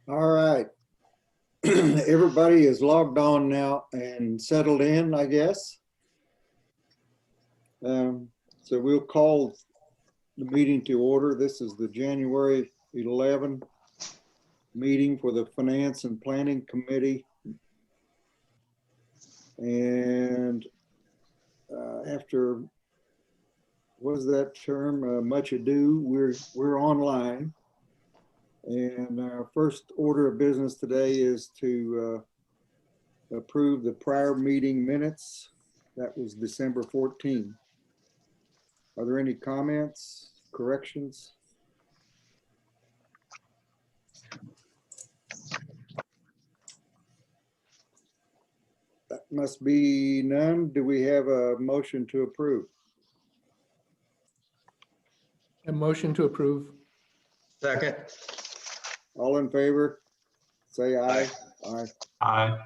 All right. Everybody is logged on now and settled in, I guess. So we'll call the meeting to order. This is the January 11 meeting for the Finance and Planning Committee. And after, what is that term? Much ado, we're online. And our first order of business today is to approve the prior meeting minutes. That was December 14. Are there any comments, corrections? That must be none. Do we have a motion to approve? A motion to approve. Second. All in favor, say aye. Aye. Aye.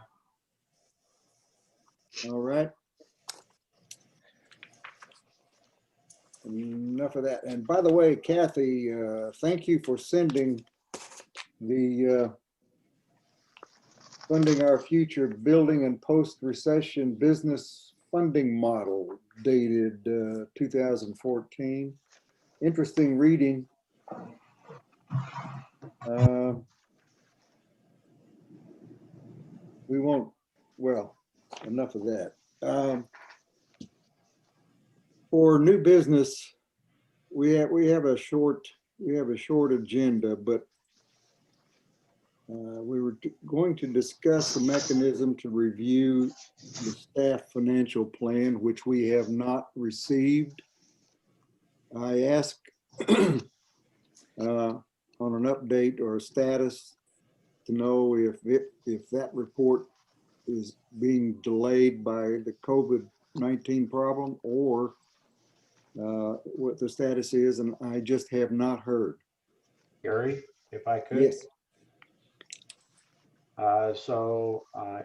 All right. Enough of that. And by the way, Kathy, thank you for sending the Funding Our Future Building and Post-Recession Business Funding Model dated 2014. Interesting reading. We won't, well, enough of that. For new business, we have a short agenda, but we were going to discuss the mechanism to review the staff financial plan, which we have not received. I asked on an update or a status to know if that report is being delayed by the COVID-19 problem or what the status is, and I just have not heard. Gary, if I could. Yes.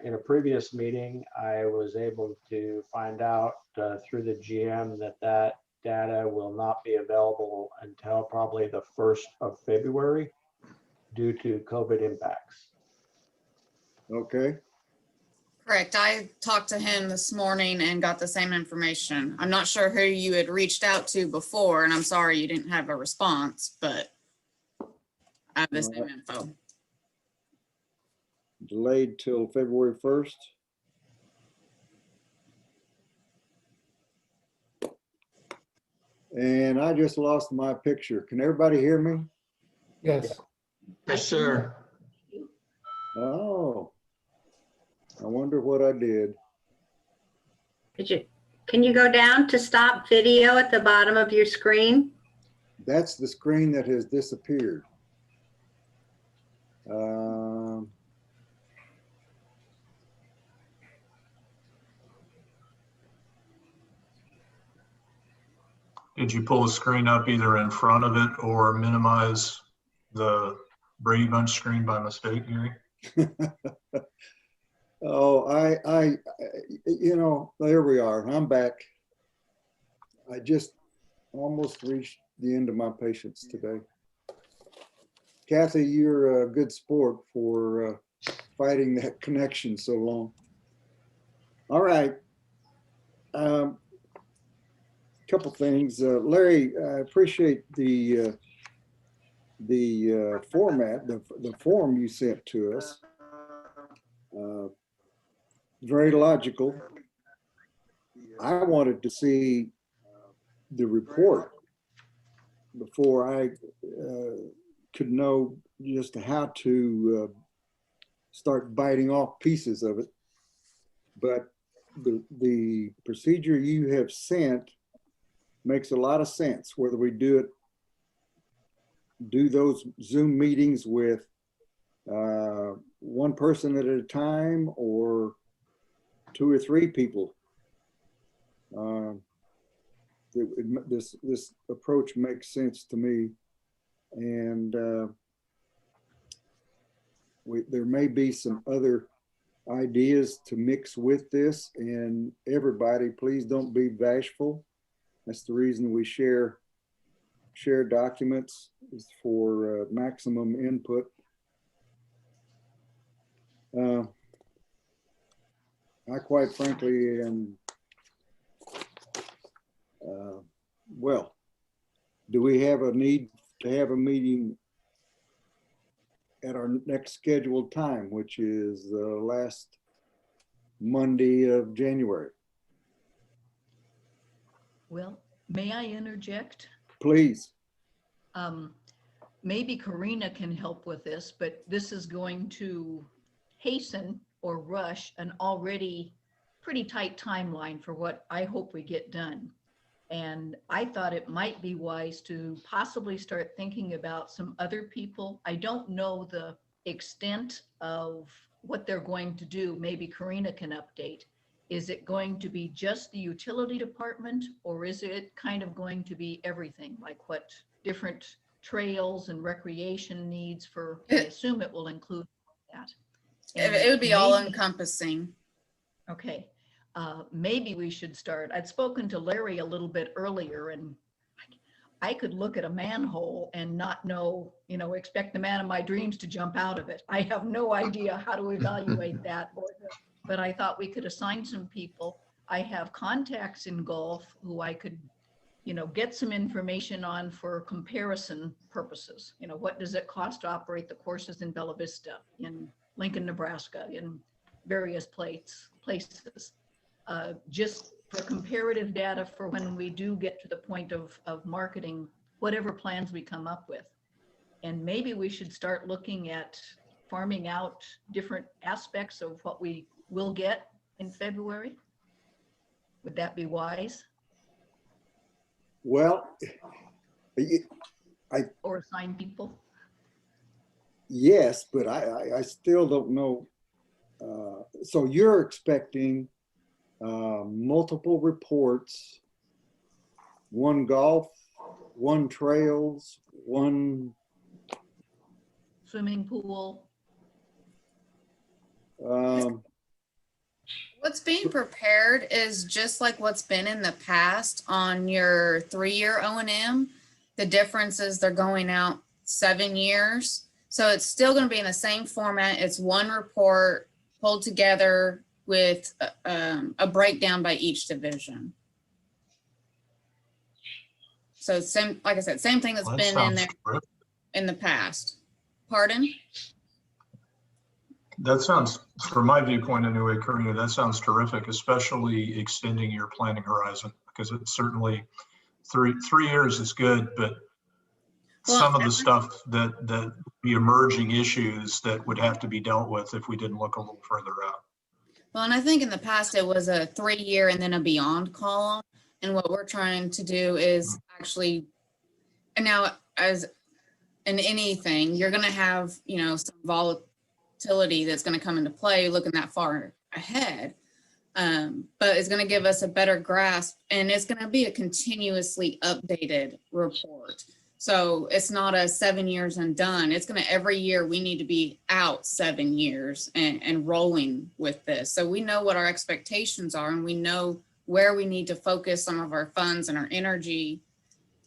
In a previous meeting, I was able to find out through the GM that data will not be available until probably the 1st of February due to COVID impacts. Okay. Correct. I talked to him this morning and got the same information. I'm not sure who you had reached out to before, and I'm sorry you didn't have a response, but I have the same info. Delayed till February 1st. And I just lost my picture. Can everybody hear me? Yes. Yes, sir. Oh, I wonder what I did. Can you go down to stop video at the bottom of your screen? That's the screen that has disappeared. Did you pull the screen up either in front of it or minimize the Brady Bunch screen by mistake, Gary? Oh, you know, there we are. I'm back. I just almost reached the end of my patience today. Kathy, you're a good sport for fighting that connection so long. All right. Couple things. Larry, I appreciate the format, the form you sent to us. Very logical. I wanted to see the report before I could know just how to start biting off pieces of it. But the procedure you have sent makes a lot of sense, whether we do those Zoom meetings with one person at a time or 2 or 3 people. This approach makes sense to me, and there may be some other ideas to mix with this, and everybody, please don't be bashful. That's the reason we share documents, is for maximum input. I quite frankly am, well, do we have a need to have a meeting at our next scheduled time, which is the last Monday of January? Well, may I interject? Please. Maybe Karina can help with this, but this is going to hasten or rush an already pretty tight timeline for what I hope we get done. And I thought it might be wise to possibly start thinking about some other people. I don't know the extent of what they're going to do. Maybe Karina can update. Is it going to be just the utility department, or is it kind of going to be everything, like what different trails and recreation needs for, I assume it will include that. It would be all maybe- encompassing. Okay, maybe we should start. I'd spoken to Larry a little bit earlier, and I could look at a manhole and not know, expect the man of my dreams to jump out of it. I have no idea how to evaluate that, but I thought we could assign some people. I have contacts in Gulf who I could, get some information on for comparison purposes. What does it cost to operate the courses in Bella Vista, in Lincoln, Nebraska, in various places? Just for comparative data for when we do get to the point of marketing whatever plans we come up with. And maybe we should start looking at farming out different aspects of what we will get in February. Would that be wise? Well, Or assign people? yes, but I still don't know. So you're expecting multiple reports, one golf, one trails, one, Swimming pool? What's being prepared is just like what's been in the past on your 3-year O&M. The difference is they're going out 7 years. So it's still going to be in the same format. It's one report pulled together with a breakdown by each division. So same, like I said, same thing that's Well, been in there terrific. in the past. Pardon? That sounds, from my viewpoint anyway, Karina, that sounds terrific, especially extending your planning horizon, because it's certainly three years is good, but Well, some of the stuff that the emerging issues that would have to be dealt with if we didn't look a little further out. Well, and I think in the past it was a 3-year and then a beyond column. And what we're trying to do is actually, and now as in anything, you're going to have, some volatility that's going to come into play looking that far ahead. But it's going to give us a better grasp, and it's going to be a continuously updated report. So it's not a 7 years and done. It's going to, every year we need to be out 7 years and rolling with this. So we know what our expectations are, and we know where we need to focus some of our funds and our energy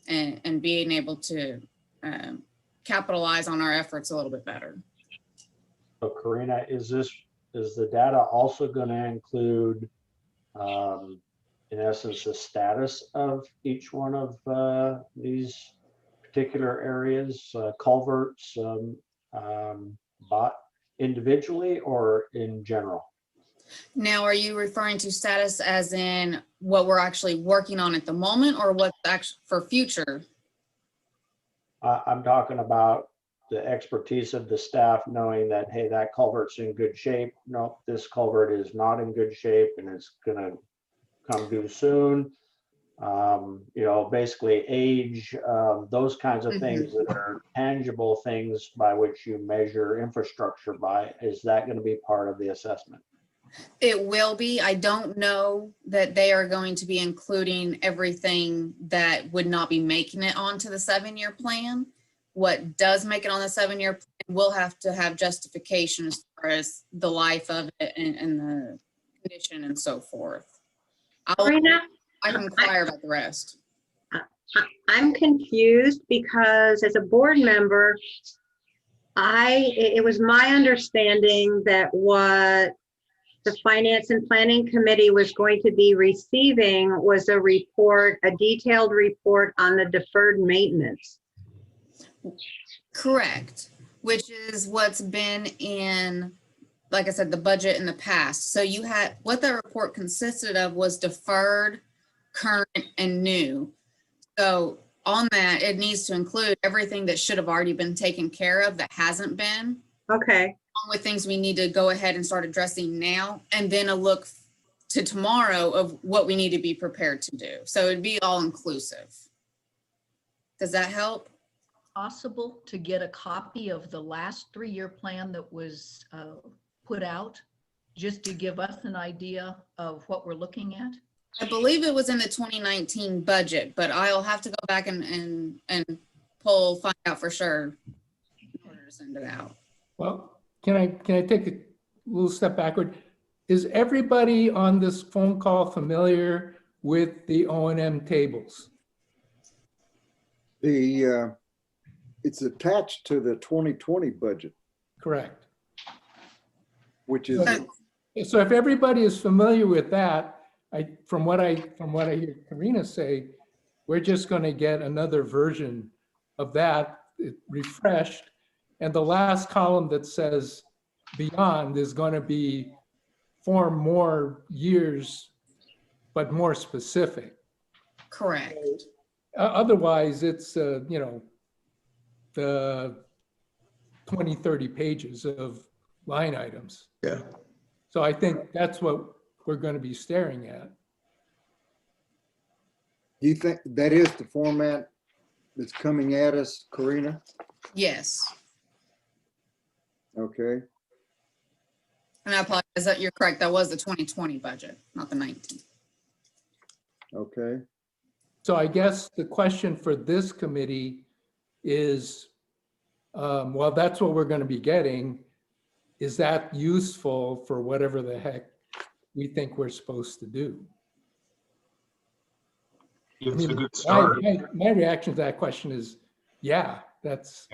and being able to capitalize on our efforts a little bit better. So Karina, is the data also going to include, in essence, the status of each one of these particular areas, culverts, bought individually or in general? Now, are you referring to status as in what we're actually working on at the moment, or what's actually for future? I'm talking about the expertise of the staff knowing that, hey, that culvert's in good shape. No, this culvert is not in good shape and it's gonna come due soon. Basically age, those kinds of things that are tangible things by which you measure infrastructure by. Is that going to be part of the assessment? It will be. I don't know that they are going to be including everything that would not be making it onto the 7-year plan. What does make it on the 7-year plan will have to have justification as far as the life of it and the condition and so forth. Karina, I can inquire about the rest. I'm confused because as a board member, it was my understanding that what the Finance and Planning Committee was going to be receiving was a report, a detailed report on the deferred maintenance. Correct, which is what's been in, like I said, the budget in the past. So you had, what the report consisted of was deferred, current, and new. So on that, it needs to include everything that should have already been taken care of that hasn't been, Okay, along with things we need to go ahead and start addressing now, and then a look to tomorrow of what we need to be prepared to do. So it'd be all inclusive. Does that help? Possible to get a copy of the last 3-year plan that was put out, just to give us an idea of what we're looking at? I believe it was in the 2019 budget, but I'll have to go back and find out for sure in order to send it out. Well, can I take a little step backward? Is everybody on this phone call familiar with the O&M tables? It's attached to the 2020 budget, Correct. which is, So if everybody is familiar with that, from what I hear Karina say, we're just going to get another version of that, refreshed. And the last column that says beyond is going to be 4 more years, but more specific. Correct. Otherwise, it's, the 20, 30 pages of line items. Yeah. So I think that's what we're going to be staring at. you think that is the format that's coming at us, Karina? Yes. Okay, And I apologize that you're correct. That was the 2020 budget, not the 19. okay. So I guess the question for this committee is, well, that's what we're going to be getting. Is that useful for whatever the heck we think we're supposed to do? It's a good start. My reaction to that question is, yeah, that's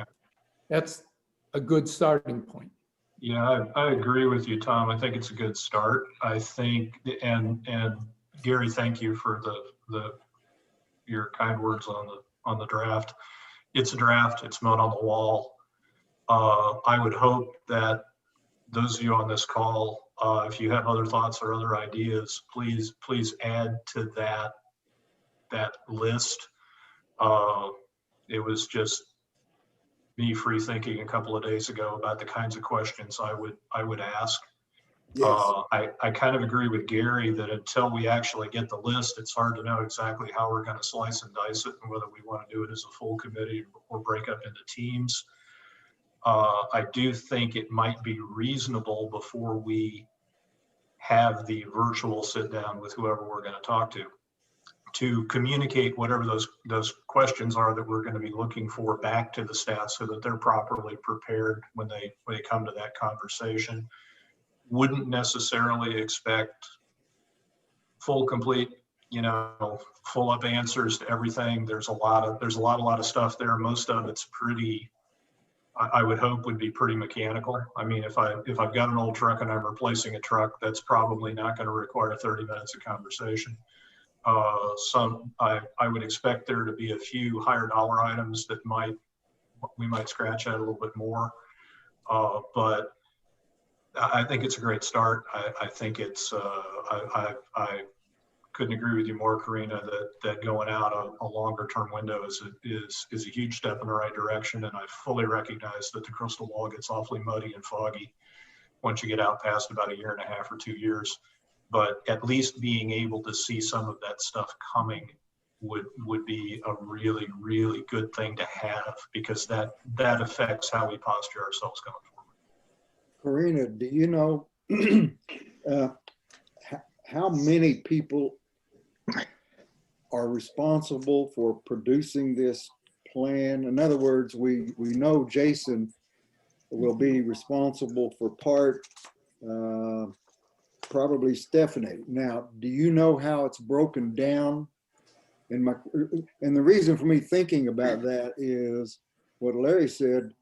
a good starting point. Yeah, I agree with you, Tom. I think it's a good start. I think, and Gary, thank you for your kind words on the draft. It's a draft. It's mud on the wall. I would hope that those of you on this call, if you have other thoughts or other ideas, please add to that list. It was just me free thinking a couple of days ago about the kinds of questions I would ask. Yes, I kind of agree with Gary that until we actually get the list, it's hard to know exactly how we're going to slice and dice it and whether we want to do it as a full committee or break up into teams. I do think it might be reasonable before we have the virtual sit down with whoever we're going to talk to communicate whatever those questions are that we're going to be looking for back to the staff so that they're properly prepared when they come to that conversation. Wouldn't necessarily expect full, complete, full up answers to everything. There's a lot of stuff there. Most of it's pretty, I would hope would be pretty mechanical. I mean, if I've got an old truck and I'm replacing a truck, that's probably not going to require 30 minutes of conversation. I would expect there to be a few higher dollar items that we might scratch at a little bit more. But I think it's a great start. I think it's, I couldn't agree with you more, Karina, that going out a longer term window is a huge step in the right direction. And I fully recognize that the crystal ball gets awfully muddy and foggy once you get out past about 1.5 years or 2 years. But at least being able to see some of that stuff coming would be a really, really good thing to have, because that affects how we posture ourselves going forward. Karina, do you know how many people are responsible for producing this plan? In other words, we know Jason will be responsible for part, probably Stephanie. Now, do you know how it's broken down? And the reason for me thinking about that is what Larry said.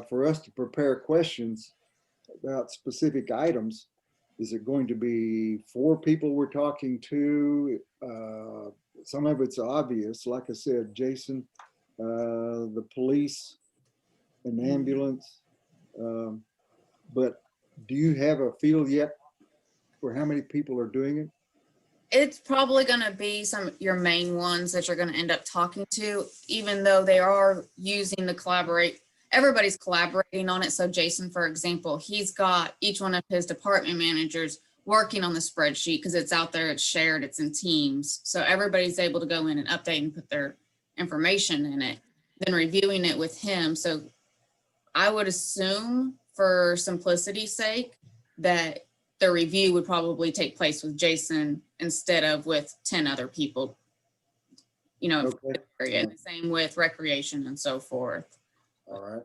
for us to prepare questions about specific items. Is it going to be 4 people we're talking to? Some of it's obvious, like I said, Jason, the police, an ambulance. But do you have a feel yet for how many people are doing it? It's probably going to be your main ones that you're going to end up talking to, even though they are using the collaborate. Everybody's collaborating on it. So Jason, for example, he's got each one of his department managers working on the spreadsheet because it's out there, it's shared, it's in Teams. So everybody's able to go in and update and put their information in it, then reviewing it with him. So I would assume, for simplicity's sake, that the review would probably take place with Jason instead of with 10 other people, Okay. and the same with recreation and so forth. All right.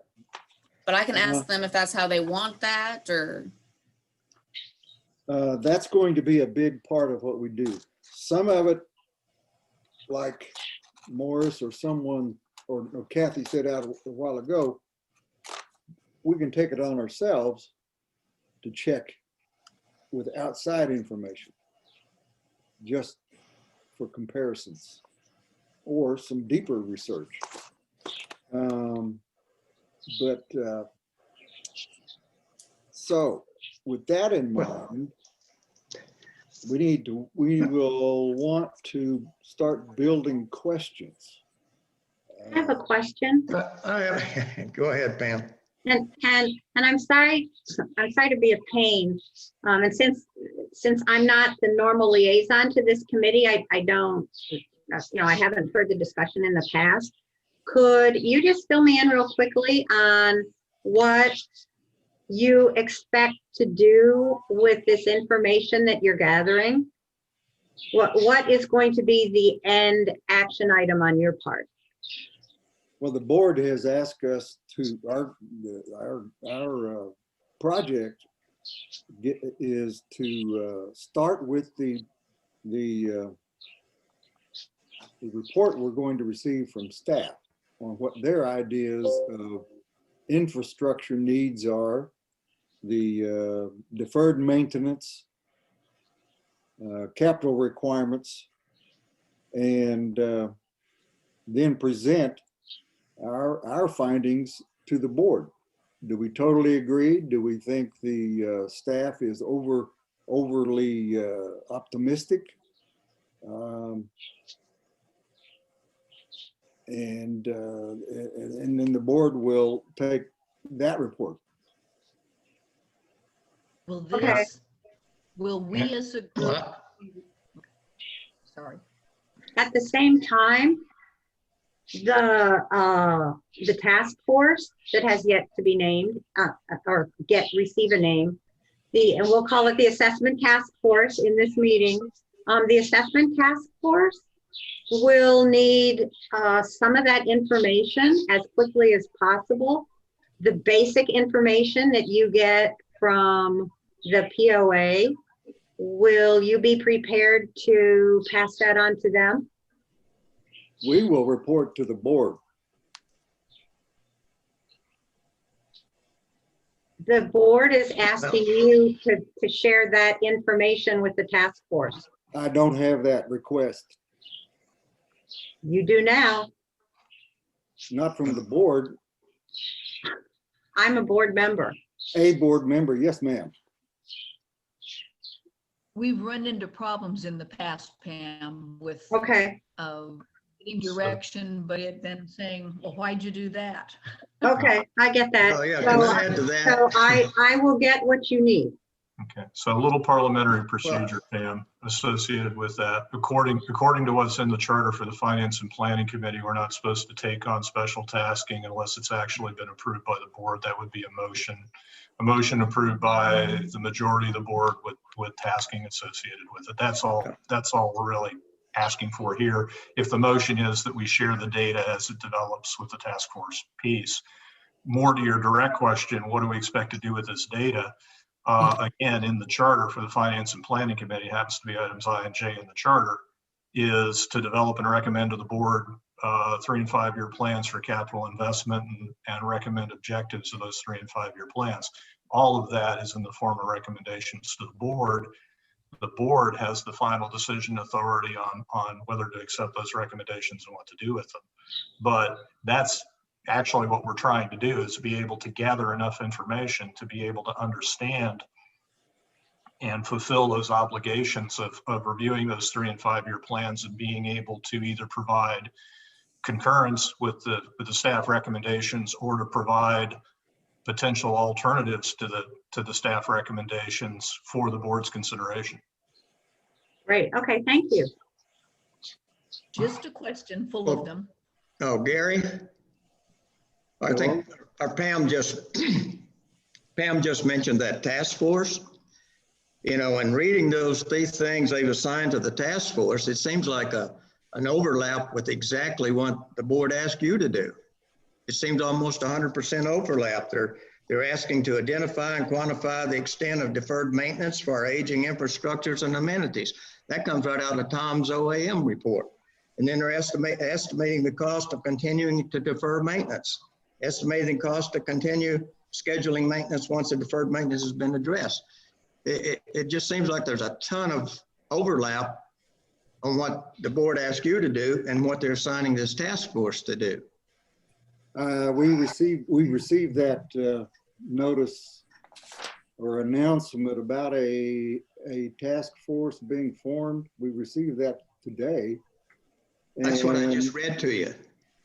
But I can ask them if that's how they want that, or That's going to be a big part of what we do. Some of it, like Morris or someone, or Kathy said out a while ago, we can take it on ourselves to check with outside information, just for comparisons or some deeper research. So with that in mind, we will want to start building questions. I have a question. Go ahead, Pam. And I'm sorry to be a pain. And since I'm not the normal liaison to this committee, I don't, I haven't heard the discussion in the past. Could you just fill me in real quickly on what you expect to do with this information that you're gathering? What is going to be the end action item on your part? Well, the board has asked us to, our project is to start with the report we're going to receive from staff on what their ideas of infrastructure needs are, the deferred maintenance, capital requirements, and then present our findings to the board. Do we totally agree? Do we think the staff is overly optimistic? And then the board will take that report. Will Okay. this, will we as a group, sorry, At the same time, the task force that has yet to be named or receive a name, and we'll call it the assessment task force in this meeting. The assessment task force will need some of that information as quickly as possible. The basic information that you get from the POA, will you be prepared to pass that on to them? We will report to the board. The board is asking you to share that information with the task force. I don't have that request, You do now. not from the board, I'm a board member. a board member. Yes, ma'am. we've run into problems in the past, Pam, with Okay, getting direction, but it then saying, well, why'd you do that? okay, I get that. Oh, yeah, can I add to So that? I will get what you need. Okay, so a little parliamentary procedure, Pam, associated with that. According to what's in the charter for the Finance and Planning Committee, we're not supposed to take on special tasking unless it's actually been approved by the board. That would be a motion approved by the majority of the board with tasking associated with it. That's all we're really asking for here. If the motion is that we share the data as it develops with the task force piece. More to your direct question, what do we expect to do with this data? Again, in the charter for the Finance and Planning Committee, happens to be items I and J in the charter, is to develop and recommend to the board 3 and 5 year plans for capital investment and recommend objectives of those 3 and 5 year plans. All of that is in the form of recommendations to the board. The board has the final decision authority on whether to accept those recommendations and what to do with them. But that's actually what we're trying to do, is be able to gather enough information to be able to understand and fulfill those obligations of reviewing those 3 and 5 year plans and being able to either provide concurrence with the staff recommendations or to provide potential alternatives to the staff recommendations for the board's consideration. Great. Okay, thank you. Just a question full of them. Oh, Gary? I think our Pam just mentioned that task force. You know, and reading those 3 things they've assigned to the task force, it seems like an overlap with exactly what the board asked you to do. It seems almost 100% overlap. They're asking to identify and quantify the extent of deferred maintenance for our aging infrastructures and amenities. That comes right out of Tom's OAM report. And then they're estimating the cost of continuing to defer maintenance, estimating cost to continue scheduling maintenance once the deferred maintenance has been addressed. It just seems like there's a ton of overlap on what the board asked you to do and what they're assigning this task force to do. We received that notice or announcement about a task force being formed. We received that today. That's what I just read to you.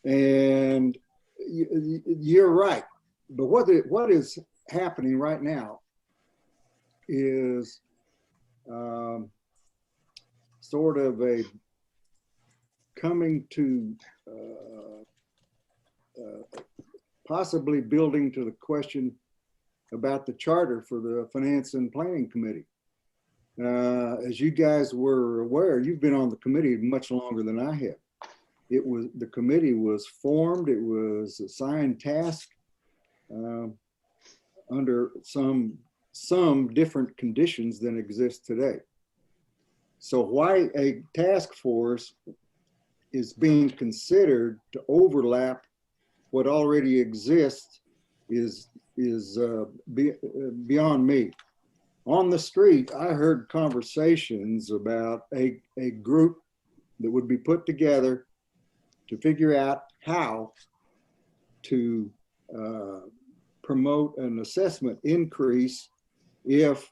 And you're right. But what is happening right now is sort of a coming to possibly building to the question about the charter for the Finance and Planning Committee. As you guys were aware, you've been on the committee much longer than I have. The committee was formed, it was assigned tasks under some different conditions than exist today. So why a task force is being considered to overlap what already exists is beyond me. On the street, I heard conversations about a group that would be put together to figure out how to promote an assessment increase if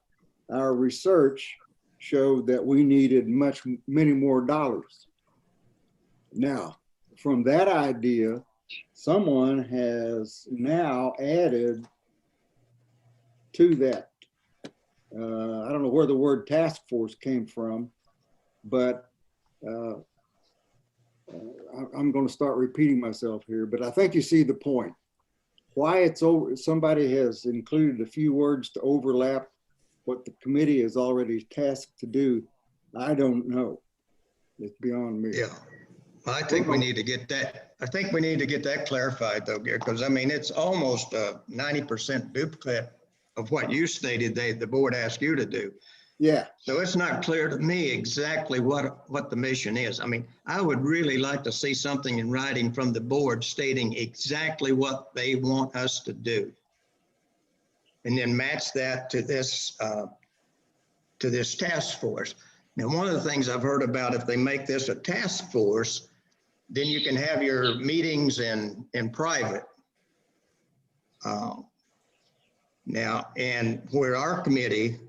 our research showed that we needed many more dollars. Now, from that idea, someone has now added to that. I don't know where the word task force came from, but I'm going to start repeating myself here, but I think you see the point. Why it's over, somebody has included a few words to overlap what the committee is already tasked to do. I don't know. It's beyond me. Yeah, I think we need to get that. I think we need to get that clarified though, Gary, because I mean, it's almost a 90% duplicate of what you stated the board asked you to do. Yeah. So it's not clear to me exactly what the mission is. I mean, I would really like to see something in writing from the board stating exactly what they want us to do. And then match that to this task force. Now, one of the things I've heard about, if they make this a task force, then you can have your meetings in private. Now, and where our committee,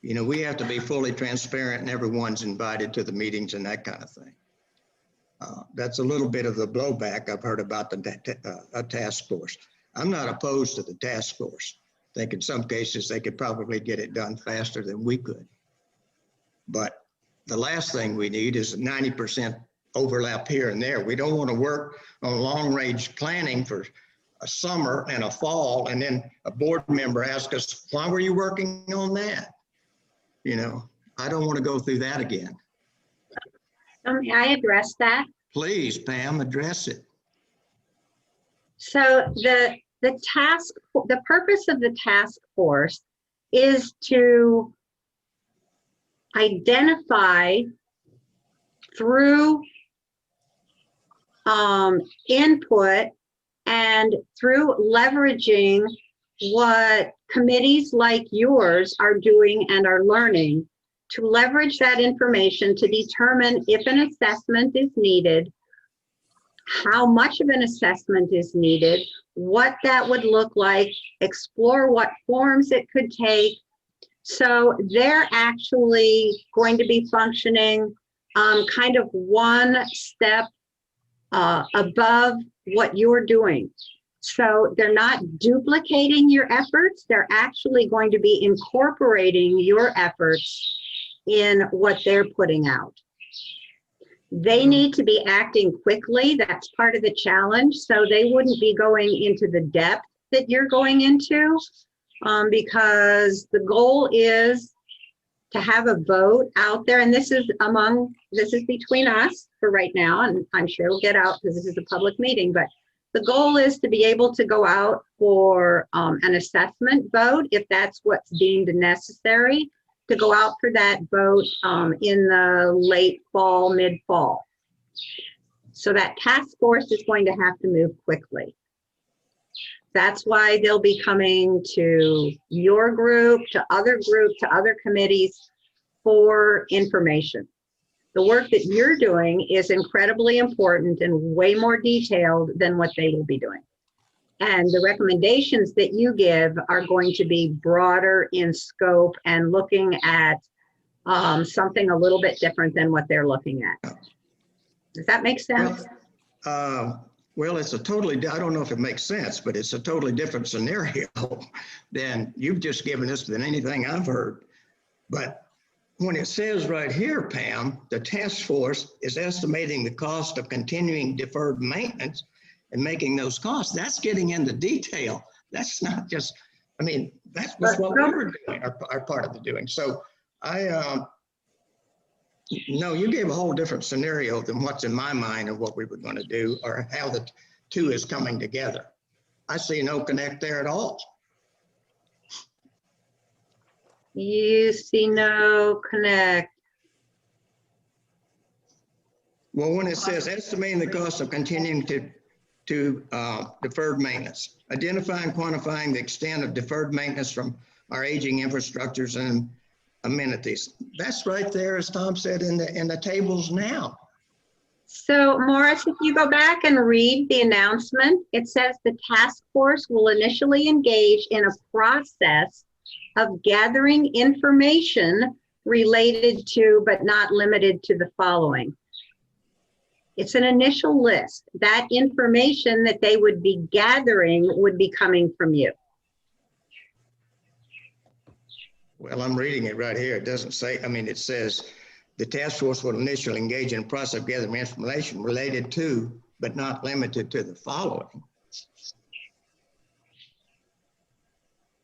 you know, we have to be fully transparent and everyone's invited to the meetings and that kind of thing. That's a little bit of the blowback I've heard about a task force. I'm not opposed to the task force. I think in some cases they could probably get it done faster than we could. But the last thing we need is 90% overlap here and there. We don't want to work on long range planning for a summer and a fall, and then a board member asks us, why were you working on that? You know, I don't want to go through that again. May I address that? Please, Pam, address it. So the purpose of the task force is to identify through input, and through leveraging what committees like yours are doing and are learning, to leverage that information to determine if an assessment is needed, how much of an assessment is needed, what that would look like, explore what forms it could take. So they're actually going to be functioning kind of one step above what you're doing. So they're not duplicating your efforts. They're actually going to be incorporating your efforts in what they're putting out. They need to be acting quickly. That's part of the challenge. So they wouldn't be going into the depth that you're going into because the goal is to have a vote out there. And this is between us for right now. And I'm sure it'll get out because this is a public meeting, but the goal is to be able to go out for an assessment vote if that's what's deemed necessary, to go out for that vote in the late fall, mid-fall. So that task force is going to have to move quickly. That's why they'll be coming to your group, to other groups, to other committees for information. The work that you're doing is incredibly important and way more detailed than what they will be doing. And the recommendations that you give are going to be broader in scope and looking at something a little bit different than what they're looking at. Does that make sense? Well, it's a totally, I don't know if it makes sense, but it's a totally different scenario than you've just given us than anything I've heard. But when it says right here, Pam, the task force is estimating the cost of continuing deferred maintenance and making those costs, that's getting into detail. That's not just, I mean, that's what we were doing, our part of the doing. So no, you gave a whole different scenario than what's in my mind of what we were going to do or how the two is coming together. I see no connect there at all. You see no connect. Well, when it says estimating the cost of continuing to deferred maintenance, identifying and quantifying the extent of deferred maintenance from our aging infrastructures and amenities. That's right there, as Tom said, in the tables now. So Morris, if you go back and read the announcement, it says the task force will initially engage in a process of gathering information related to, but not limited to, the following. It's an initial list. That information that they would be gathering would be coming from you. Well, I'm reading it right here. It doesn't say, I mean, it says the task force will initially engage in a process of gathering information related to, but not limited to, the following.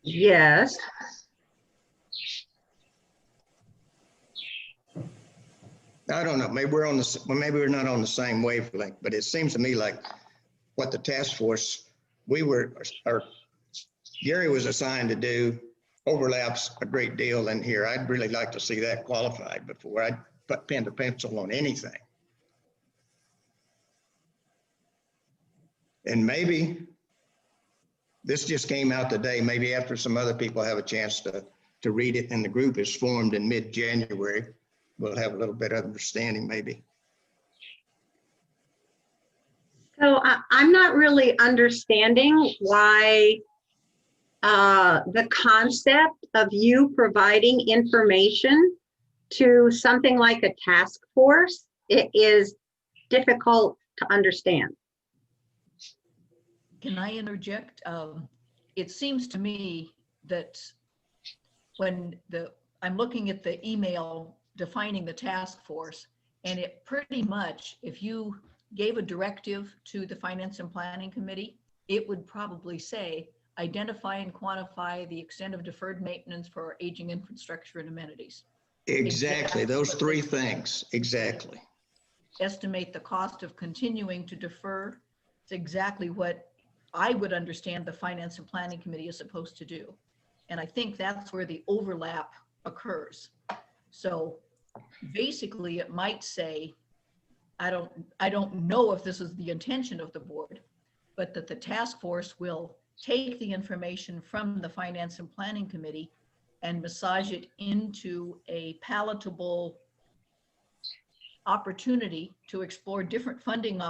Yes. I don't know, maybe we're on the, well, maybe we're not on the same wavelength, but it seems to me like what the task force Gary was assigned to do overlaps a great deal in here. I'd really like to see that qualified before I put pen to pencil on anything. And maybe this just came out today, maybe after some other people have a chance to read it and the group is formed in mid-January. We'll have a little bit of understanding maybe. So I'm not really understanding why the concept of you providing information to something like a task force, it is difficult to understand. Can I interject? It seems to me that when I'm looking at the email defining the task force, and it pretty much, if you gave a directive to the Finance and Planning Committee, it would probably say, identify and quantify the extent of deferred maintenance for our aging infrastructure and amenities. Exactly, those three things, exactly. Estimate the cost of continuing to defer. It's exactly what I would understand the Finance and Planning Committee is supposed to do. And I think that's where the overlap occurs. So basically it might say, I don't know if this is the intention of the board, but that the task force will take the information from the Finance and Planning Committee and massage it into a palatable opportunity to explore different funding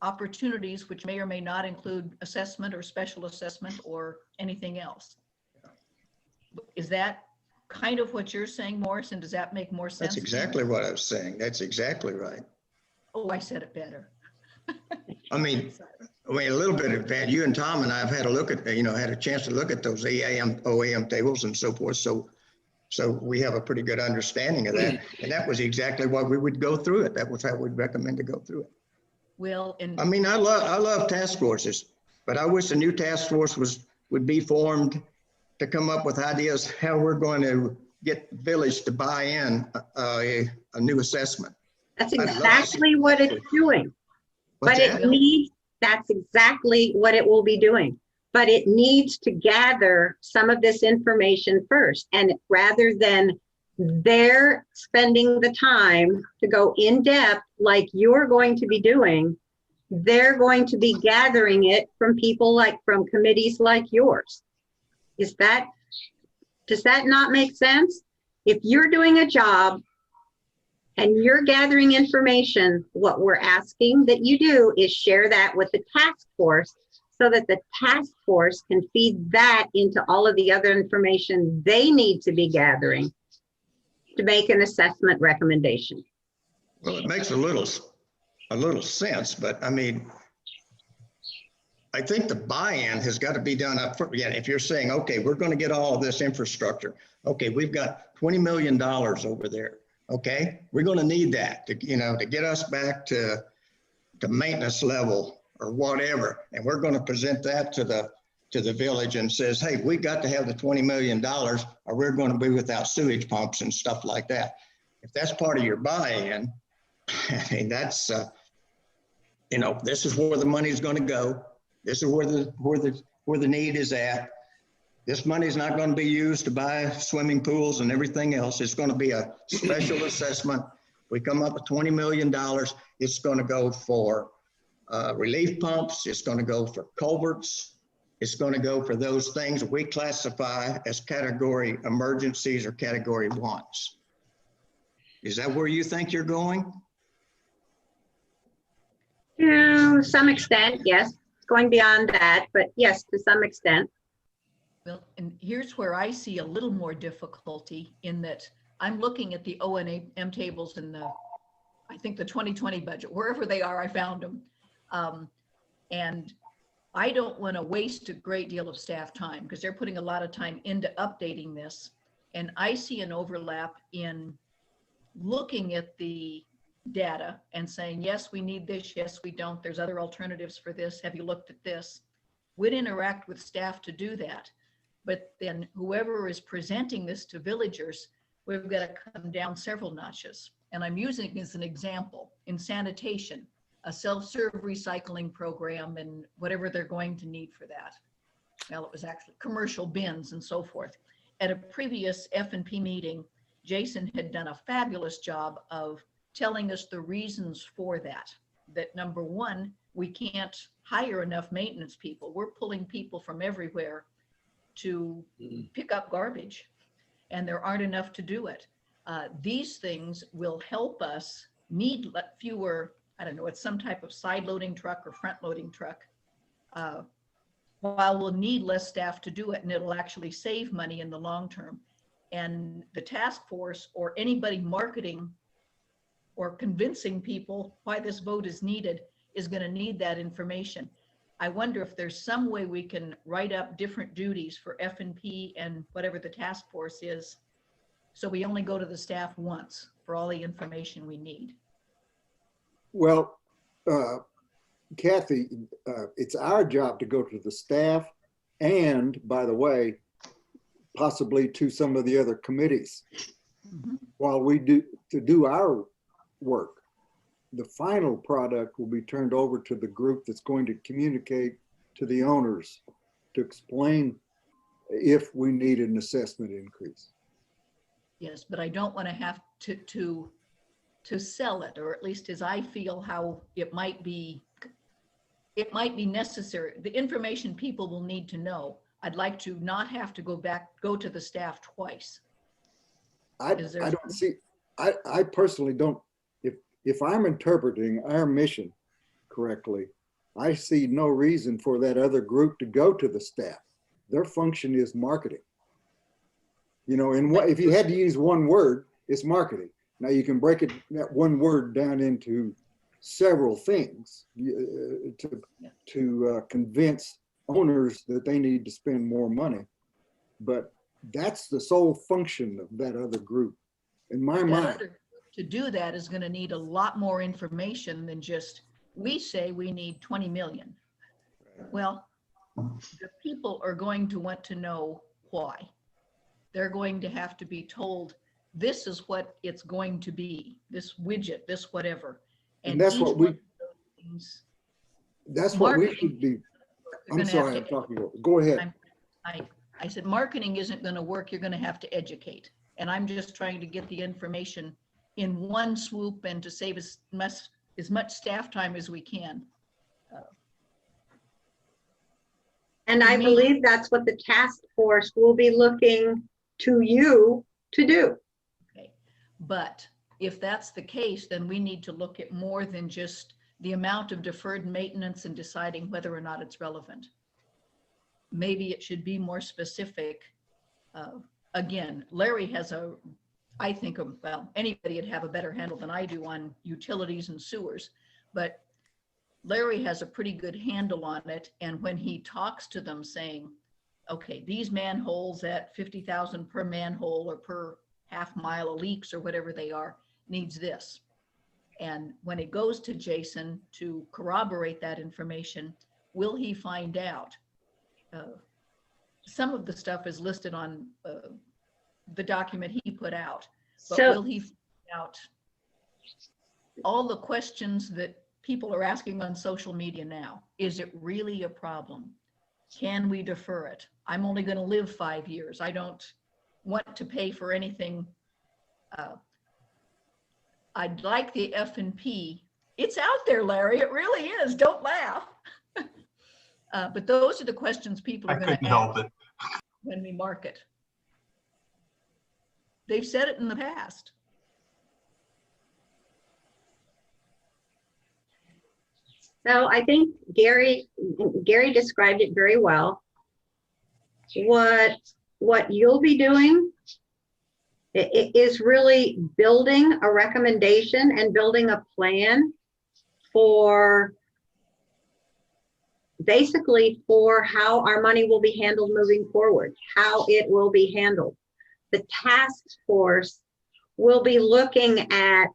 opportunities, which may or may not include assessment or special assessment or anything else. Is that kind of what you're saying, Morris? And does that make more sense? That's exactly what I was saying. That's exactly right. Oh, I said it better. I mean, a little bit of that. You and Tom and I have had a look at, had a chance to look at those EAM, OAM tables and so forth. So we have a pretty good understanding of that. And that was exactly why we would go through it. That was how we'd recommend to go through it. Well, and I mean, I love task forces, but I wish a new task force would be formed to come up with ideas how we're going to get the village to buy in a new assessment. That's I'd love to see exactly what it's doing. What's But it that? needs, that's exactly what it will be doing. But it needs to gather some of this information first. And rather than they're spending the time to go in depth like you're going to be doing, they're going to be gathering it from people from committees like yours. Does that not make sense? If you're doing a job and you're gathering information, what we're asking that you do is share that with the task force so that the task force can feed that into all of the other information they need to be gathering to make an assessment recommendation. Well, it makes a little sense, but I mean, I think the buy-in has got to be done up front. Yeah, if you're saying, okay, we're going to get all of this infrastructure. Okay, we've got $20 million over there. Okay, we're going to need that to get us back to maintenance level or whatever. And we're going to present that to the village and says, hey, we got to have the $20 million or we're going to be without sewage pumps and stuff like that. If that's part of your buy-in, I mean, that's, this is where the money's going to go. This is where the need is at. This money is not going to be used to buy swimming pools and everything else. It's going to be a special assessment. We come up with $20 million. It's going to go for relief pumps. It's going to go for culverts. It's going to go for those things we classify as category emergencies or category ones. Is that where you think you're going? To some extent, yes. Going beyond that, but yes, to some extent. well, and here's where I see a little more difficulty in that I'm looking at the O&M tables in I think the 2020 budget, wherever they are, I found them. And I don't want to waste a great deal of staff time because they're putting a lot of time into updating this. And I see an overlap in looking at the data and saying, yes, we need this. Yes, we don't. There's other alternatives for this. Have you looked at this? We'd interact with staff to do that. But then whoever is presenting this to villagers, we've got to come down several notches. And I'm using it as an example in sanitation, a self-serve recycling program and whatever they're going to need for that. Well, it was actually commercial bins and so forth. At a previous F&P meeting, Jason had done a fabulous job of telling us the reasons for that. That number one, we can't hire enough maintenance people. We're pulling people from everywhere to pick up garbage, and there aren't enough to do it. These things will help us need fewer, I don't know, it's some type of side loading truck or front loading truck, while we'll need less staff to do it, and it'll actually save money in the long term. And the task force or anybody marketing or convincing people why this vote is needed is going to need that information. I wonder if there's some way we can write up different duties for F&P and whatever the task force is, so we only go to the staff once for all the information we need. Well, Kathy, it's our job to go to the staff and, by the way, possibly to some of the other committees while we do our work. The final product will be turned over to the group that's going to communicate to the owners to explain if we need an assessment increase. Yes, but I don't want to have to to sell it, or at least as I feel how it might be necessary. The information people will need to know. I'd like to not have to go to the staff twice. Is there- I don't see, I personally don't, if I'm interpreting our mission correctly, I see no reason for that other group to go to the staff. Their function is marketing. You know, and what, if you had to use one word, it's marketing. Now you can break that one word down into several things to convince owners that they need to spend more money. But that's the sole function of that other group. In my that mind, other- To do that is going to need a lot more information than just, we say we need 20 million. Well, the people are going to want to know why. They're going to have to be told, this is what it's going to be, this widget, this whatever. and that's each what one of those things, that's what we marketing- should be. you're I'm gonna have sorry, to I'm talking over. Go ahead. I said, marketing isn't going to work. You're going to have to educate. And I'm just trying to get the information in one swoop and to save as much staff time as we can. And I Me- believe that's what the task force will be looking to you to do. Okay. But if that's the case, then we need to look at more than just the amount of deferred maintenance and deciding whether or not it's relevant. Maybe it should be more specific. Again, Larry has I think, well, anybody would have a better handle than I do on utilities and sewers, but Larry has a pretty good handle on it. And when he talks to them saying, okay, these manholes at 50,000 per manhole or per half mile of leaks or whatever they are, needs this. And when it goes to Jason to corroborate that information, will he find out? Some of the stuff is listed on the document he put out, but So will he find out all the questions that people are asking on social media now? Is it really a problem? Can we defer it? I'm only going to live 5 years. I don't want to pay for anything. I'd like the F&P. It's out there, Larry. It really is. Don't laugh. But those are the questions people I are going couldn't to help ask it. when we market. They've said it in the past. So I think Gary described it very well. What you'll be doing is really building a recommendation and building a plan for basically for how our money will be handled moving forward, how it will be handled. The task force will be looking at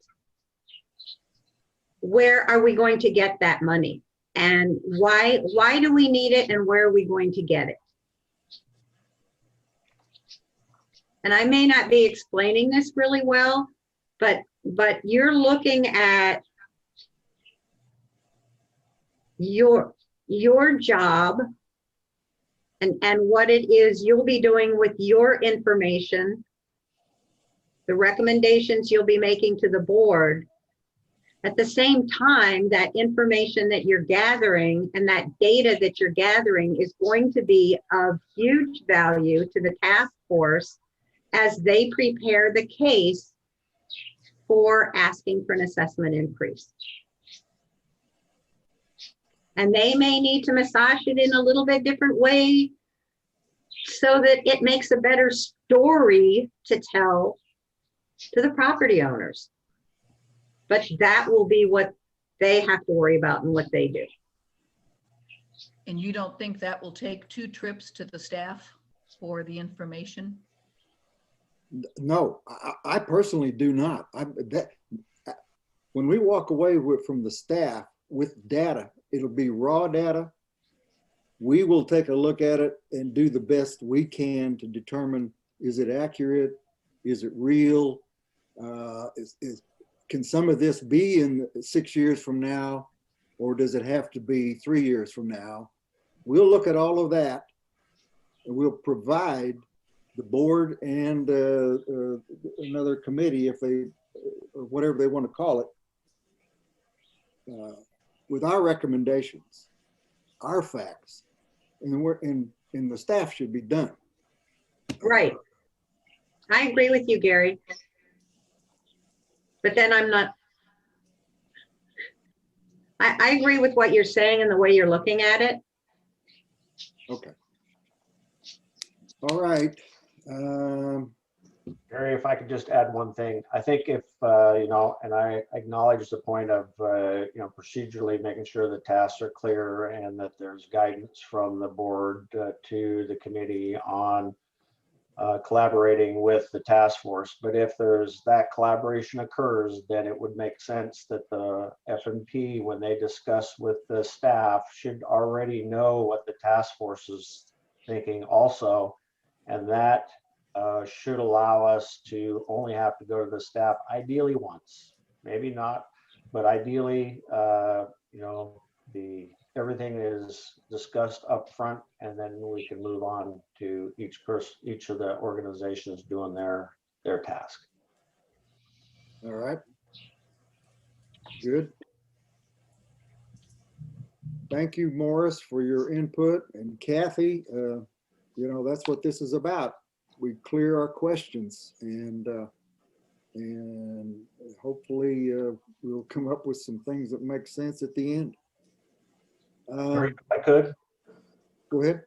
where are we going to get that money and why do we need it and where are we going to get it? And I may not be explaining this really well, but you're looking at your job and what it is you'll be doing with your information, the recommendations you'll be making to the board. At the same time, that information that you're gathering and that data that you're gathering is going to be of huge value to the task force as they prepare the case for asking for an assessment increase. And they may need to massage it in a little bit different way so that it makes a better story to tell to the property owners. But that will be what they have to worry about and what they do. And you don't think that will take 2 trips to the staff for the information? No, I personally do not. When we walk away from the staff with data, it'll be raw data. We will take a look at it and do the best we can to determine, is it accurate? Is it real? Can some of this be in 6 years from now, or does it have to be 3 years from now? We'll look at all of that and we'll provide the board and another committee, if they or whatever they want to call it, with our recommendations, our facts, and the staff should be done. Right. I agree with you, Gary. But then I'm not. I agree with what you're saying and the way you're looking at it. Okay. All right. Gary, if I could just add one thing, I think if, and I acknowledge the point of, procedurally making sure the tasks are clear and that there's guidance from the board to the committee on collaborating with the task force. But if there's that collaboration occurs, then it would make sense that the F&P, when they discuss with the staff, should already know what the task force is thinking also. And that should allow us to only have to go to the staff ideally once, maybe not, but ideally, everything is discussed up front, and then we can move on to each of the organizations doing their task. All right. Good. Thank you, Morris, for your input, and Kathy. That's what this is about. We clear our questions, and hopefully we'll come up with some things that make sense at the end. If I could, Go ahead.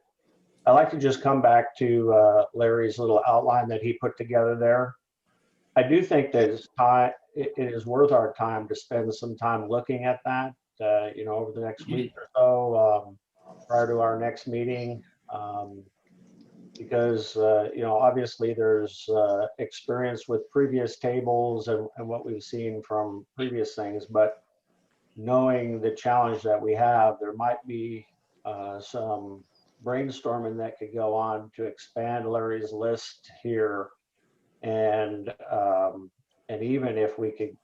I'd like to just come back to Larry's little outline that he put together there. I do think that it is worth our time to spend some time looking at that, over the next week or so, prior to our next meeting. Because, obviously there's experience with previous tables and what we've seen from previous things, but knowing the challenge that we have, there might be some brainstorming that could go on to expand Larry's list here. And even if we could,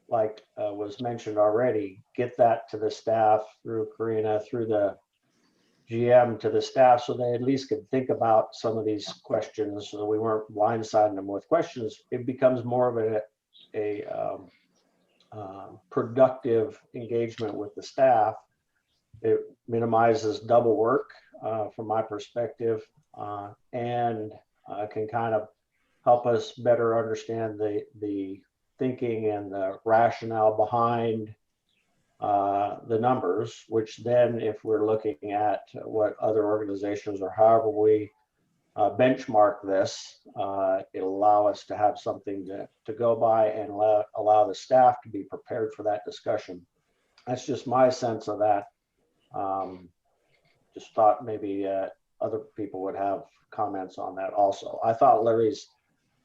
like was mentioned already, get that to the staff through Karina, through the GM to the staff, so they at least could think about some of these questions, so we weren't blindsiding them with questions. It becomes more of a productive engagement with the staff. It minimizes double work from my perspective, and can kind of help us better understand the thinking and the rationale behind the numbers, which then if we're looking at what other organizations or however we benchmark this, it'll allow us to have something to go by and allow the staff to be prepared for that discussion. That's just my sense of that. Just thought maybe other people would have comments on that also. I thought Larry's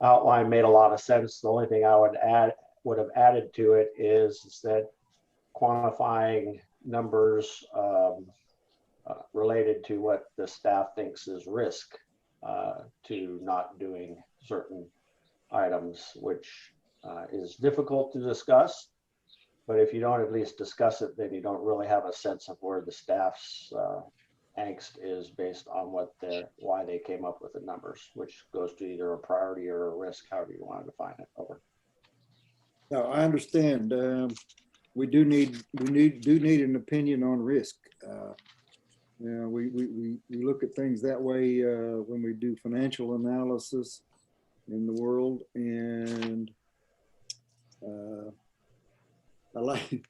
outline made a lot of sense. The only thing I would have added to it is that quantifying numbers related to what the staff thinks is risk to not doing certain items, which is difficult to discuss. But if you don't at least discuss it, then you don't really have a sense of where the staff's angst is based on why they came up with the numbers, which goes to either a priority or a risk, however you want to define it. Over. No, I understand. We do need an opinion on risk. We look at things that way when we do financial analysis in the world, and I like,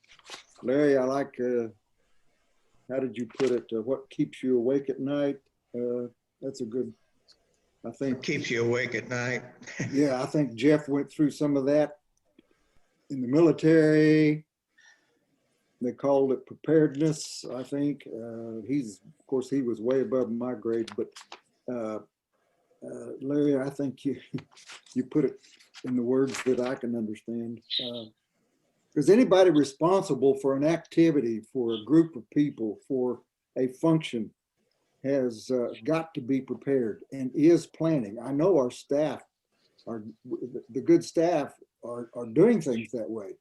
Larry, I like, how did you put it? What keeps you awake at night? That's a good, I think. Keeps you awake at night. Yeah, I think Jeff went through some of that in the military. They called it preparedness, I think. Of course, he was way above my grade, but Larry, I think you put it in the words that I can understand. Because anybody responsible for an activity, for a group of people, for a function has got to be prepared and is planning. I know our staff, the good staff are doing things that way.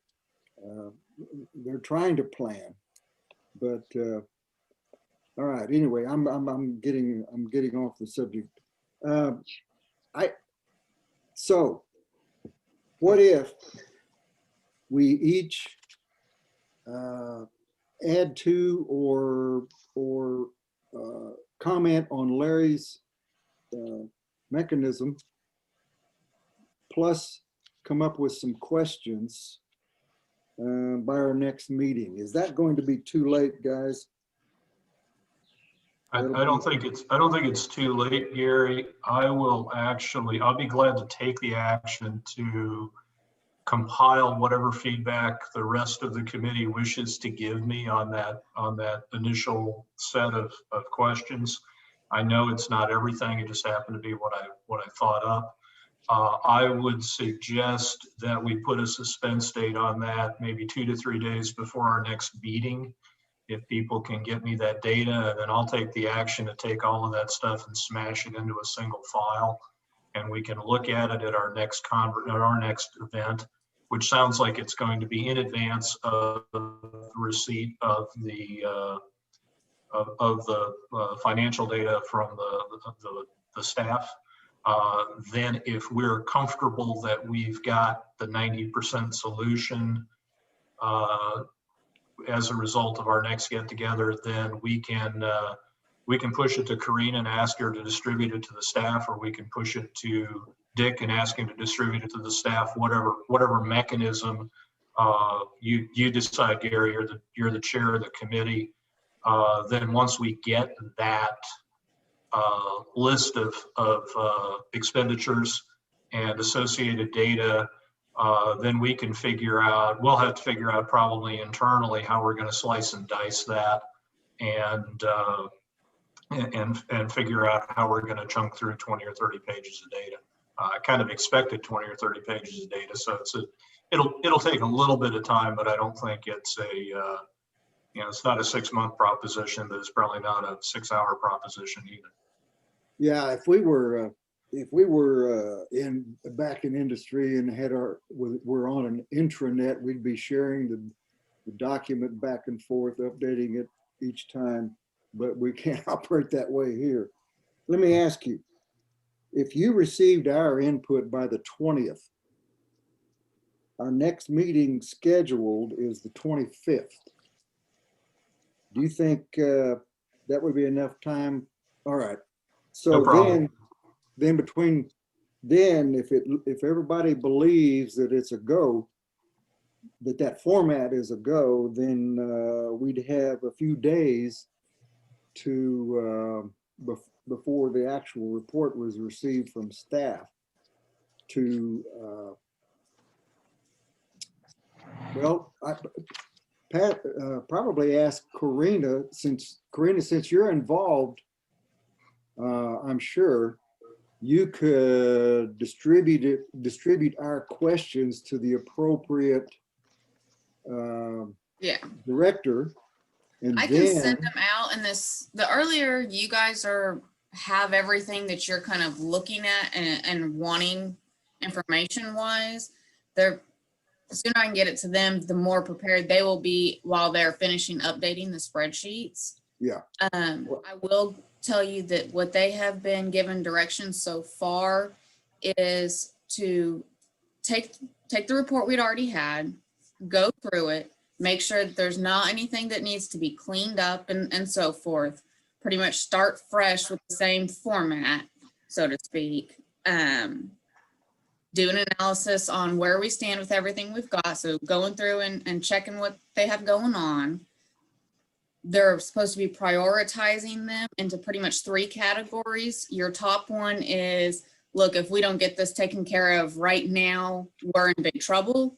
They're trying to plan, but all right. Anyway, I'm getting off the subject. So what if we each add to or comment on Larry's mechanism, plus come up with some questions by our next meeting. Is that going to be too late, guys? I don't think it's too late, Gary. I'll be glad to take the action to compile whatever feedback the rest of the committee wishes to give me on that initial set of questions. I know it's not everything, it just happened to be what I thought up. I would suggest that we put a suspense date on that, maybe 2 to 3 days before our next meeting. If people can get me that data, then I'll take the action to take all of that stuff and smash it into a single file. And we can look at it at our next event, which sounds like it's going to be in advance of the receipt of the financial data from the staff. Then if we're comfortable that we've got the 90% solution as a result of our next get together, then we can push it to Karina and ask her to distribute it to the staff, or we can push it to Dick and ask him to distribute it to the staff, whatever mechanism you decide, Gary. You're the chair of the committee. Then once we get that list of expenditures and associated data, then we can we'll have to figure out probably internally how we're going to slice and dice that and figure out how we're going to chunk through 20 or 30 pages of data. I kind of expected 20 or 30 pages of data, so it'll take a little bit of time, but I don't think it's it's not a 6-month proposition, but it's probably not a 6-hour proposition either. Yeah, if we were back in industry and we're on an intranet, we'd be sharing the document back and forth, updating it each time, but we can't operate that way here. Let me ask you, if you received our input by the 20th, our next meeting scheduled is the 25th. Do you think that would be enough time? All right. So No problem. then if everybody believes that it's a go, that format is a go, then we'd have a few days to before the actual report was received from staff to Pat, probably ask Karina, since you're involved, I'm sure you could distribute our questions to the appropriate director. And I can send them out, and the earlier you guys have everything that you're kind of looking at and wanting information wise, the sooner I can get it to them, the more prepared they will be while they're finishing updating the spreadsheets. Yeah. I will tell you that what they have been given direction so far is to take the report we'd already had, go through it, make sure that there's not anything that needs to be cleaned up and so forth. Pretty much start fresh with the same format, so to speak. Do an analysis on where we stand with everything we've got. So going through and checking what they have going on. They're supposed to be prioritizing them into pretty much 3 categories. Your top one is, look, if we don't get this taken care of right now, we're in big trouble.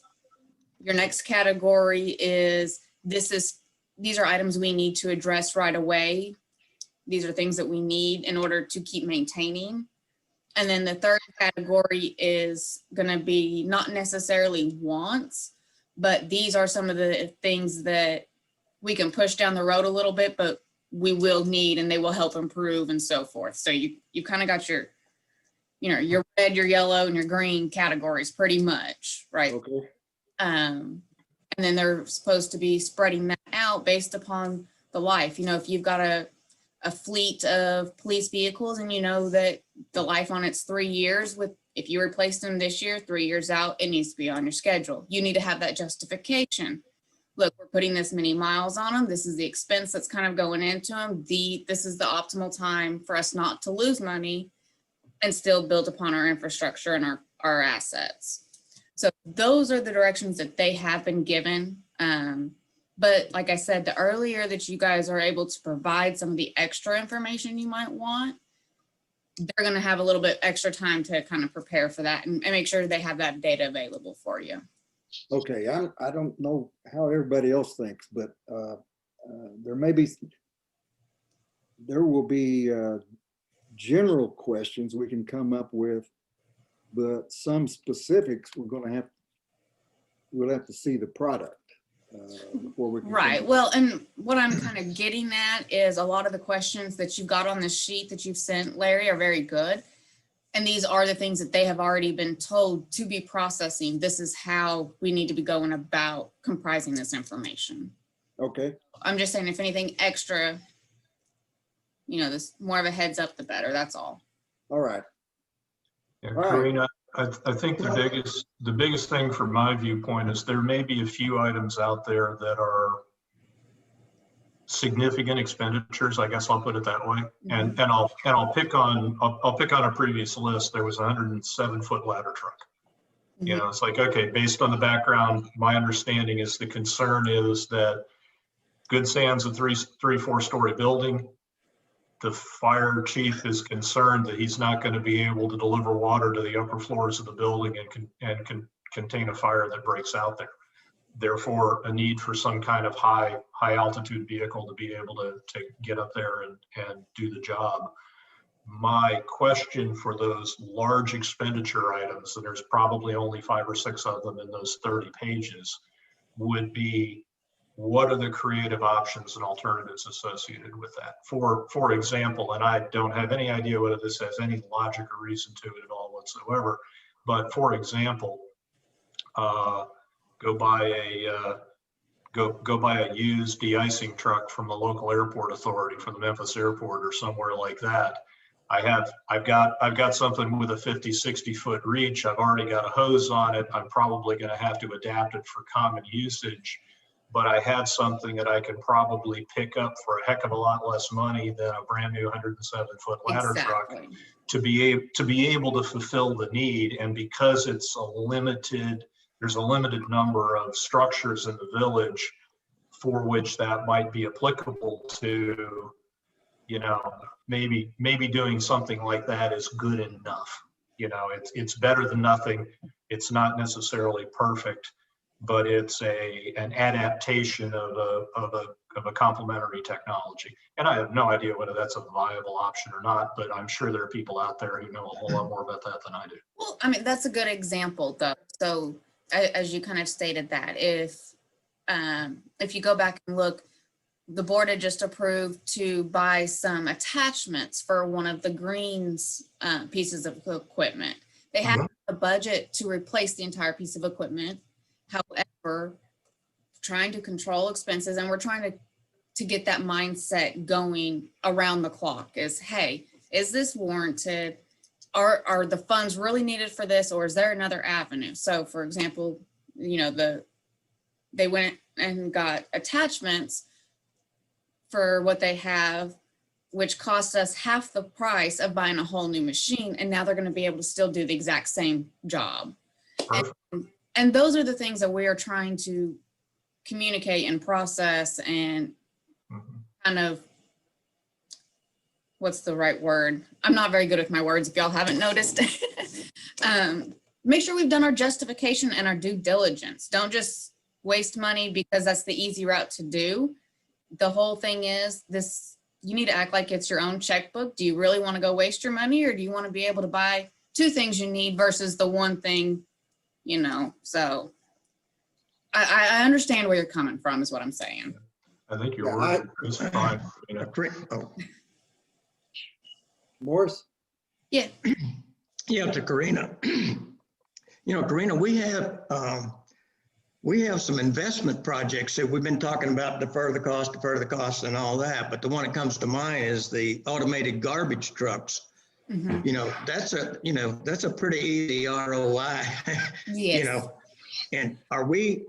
Your next category is, these are items we need to address right away. These are things that we need in order to keep maintaining. And then the third category is going to be not necessarily wants, but these are some of the things that we can push down the road a little bit, but we will need and they will help improve and so forth. So you kind of got your red, your yellow, and your green categories pretty much, right? Okay. And then they're supposed to be spreading that out based upon the life. If you've got a a fleet of police vehicles and you know that the life on it's 3 years with, if you replace them this year, 3 years out, it needs to be on your schedule. You need to have that justification. Look, we're putting this many miles on them. This is the expense that's kind of going into them. This is the optimal time for us not to lose money and still build upon our infrastructure and our assets. So those are the directions that they have been given. But like I said, the earlier that you guys are able to provide some of the extra information you might want, they're going to have a little bit extra time to kind of prepare for that and make sure they have that data available for you. Okay, I don't know how everybody else thinks, but there will be general questions we can come up with, but some specifics we'll have to see the product before we can. Right. Well, and what I'm kind of getting at is a lot of the questions that you've got on this sheet that you've sent, Larry, are very good. And these are the things that they have already been told to be processing. This is how we need to be going about comprising this information. Okay, I'm just saying if anything extra, this more of a heads up, the better. That's all. all right. Yeah, All right. Karina, I think the biggest thing from my viewpoint is there may be a few items out there that are significant expenditures, I guess I'll put it that way. And I'll pick on a previous list. There was a 107-foot ladder truck. You know, it's like, okay, based on the background, my understanding is the concern is that Good Sands, a 3-4-story building. The fire chief is concerned that he's not going to be able to deliver water to the upper floors of the building and can contain a fire that breaks out there. Therefore, a need for some kind of high altitude vehicle to be able to get up there and do the job. My question for those large expenditure items, and there's probably only 5 or 6 of them in those 30 pages, would be what are the creative options and alternatives associated with that? For example, and I don't have any idea whether this has any logic or reason to it at all whatsoever, but for example, go buy a used de-icing truck from the local airport authority, from the Memphis airport or somewhere like that. I've got something with a 50-60 foot reach. I've already got a hose on it. I'm probably going to have to adapt it for common usage, but I have something that I can probably pick up for a heck of a lot less money than a brand new 107-foot ladder truck to be able to fulfill the need. And because it's there's a limited number of structures in the village for which that might be applicable to, maybe doing something like that is good enough. It's better than nothing. It's not necessarily perfect, but it's an adaptation of a complementary technology. And I have no idea whether that's a viable option or not, but I'm sure there are people out there who know a whole lot more about that than I do. Well, I mean, that's a good example though. So as you kind of stated that, if you go back and look, the board had just approved to buy some attachments for one of the Greens pieces of equipment. They have a budget to replace the entire piece of equipment. However, trying to control expenses, and we're trying to get that mindset going around the clock is, hey, is this warranted? Are the funds really needed for this, or is there another avenue? So for example, they went and got attachments for what they have, which cost us half the price of buying a whole new machine. And now they're going to be able to still do the exact same job. And those are the things that we are trying to communicate and process and kind of, what's the right word? I'm not very good with my words, if y'all haven't noticed. Make sure we've done our justification and our due diligence. Don't just waste money because that's the easy route to do. The whole thing is this, you need to act like it's your own checkbook. Do you really want to go waste your money, or do you want to be able to buy 2 things you need versus the one thing, So I understand where you're coming from is what I'm saying. I think your word is fine. Morris? Yeah. Yeah, to Karina. Karina, we have we have some investment projects that we've been talking about, defer the cost and all that. But the one that comes to mind is the automated garbage trucks. Mhm. That's a pretty easy ROI, Yes. and are we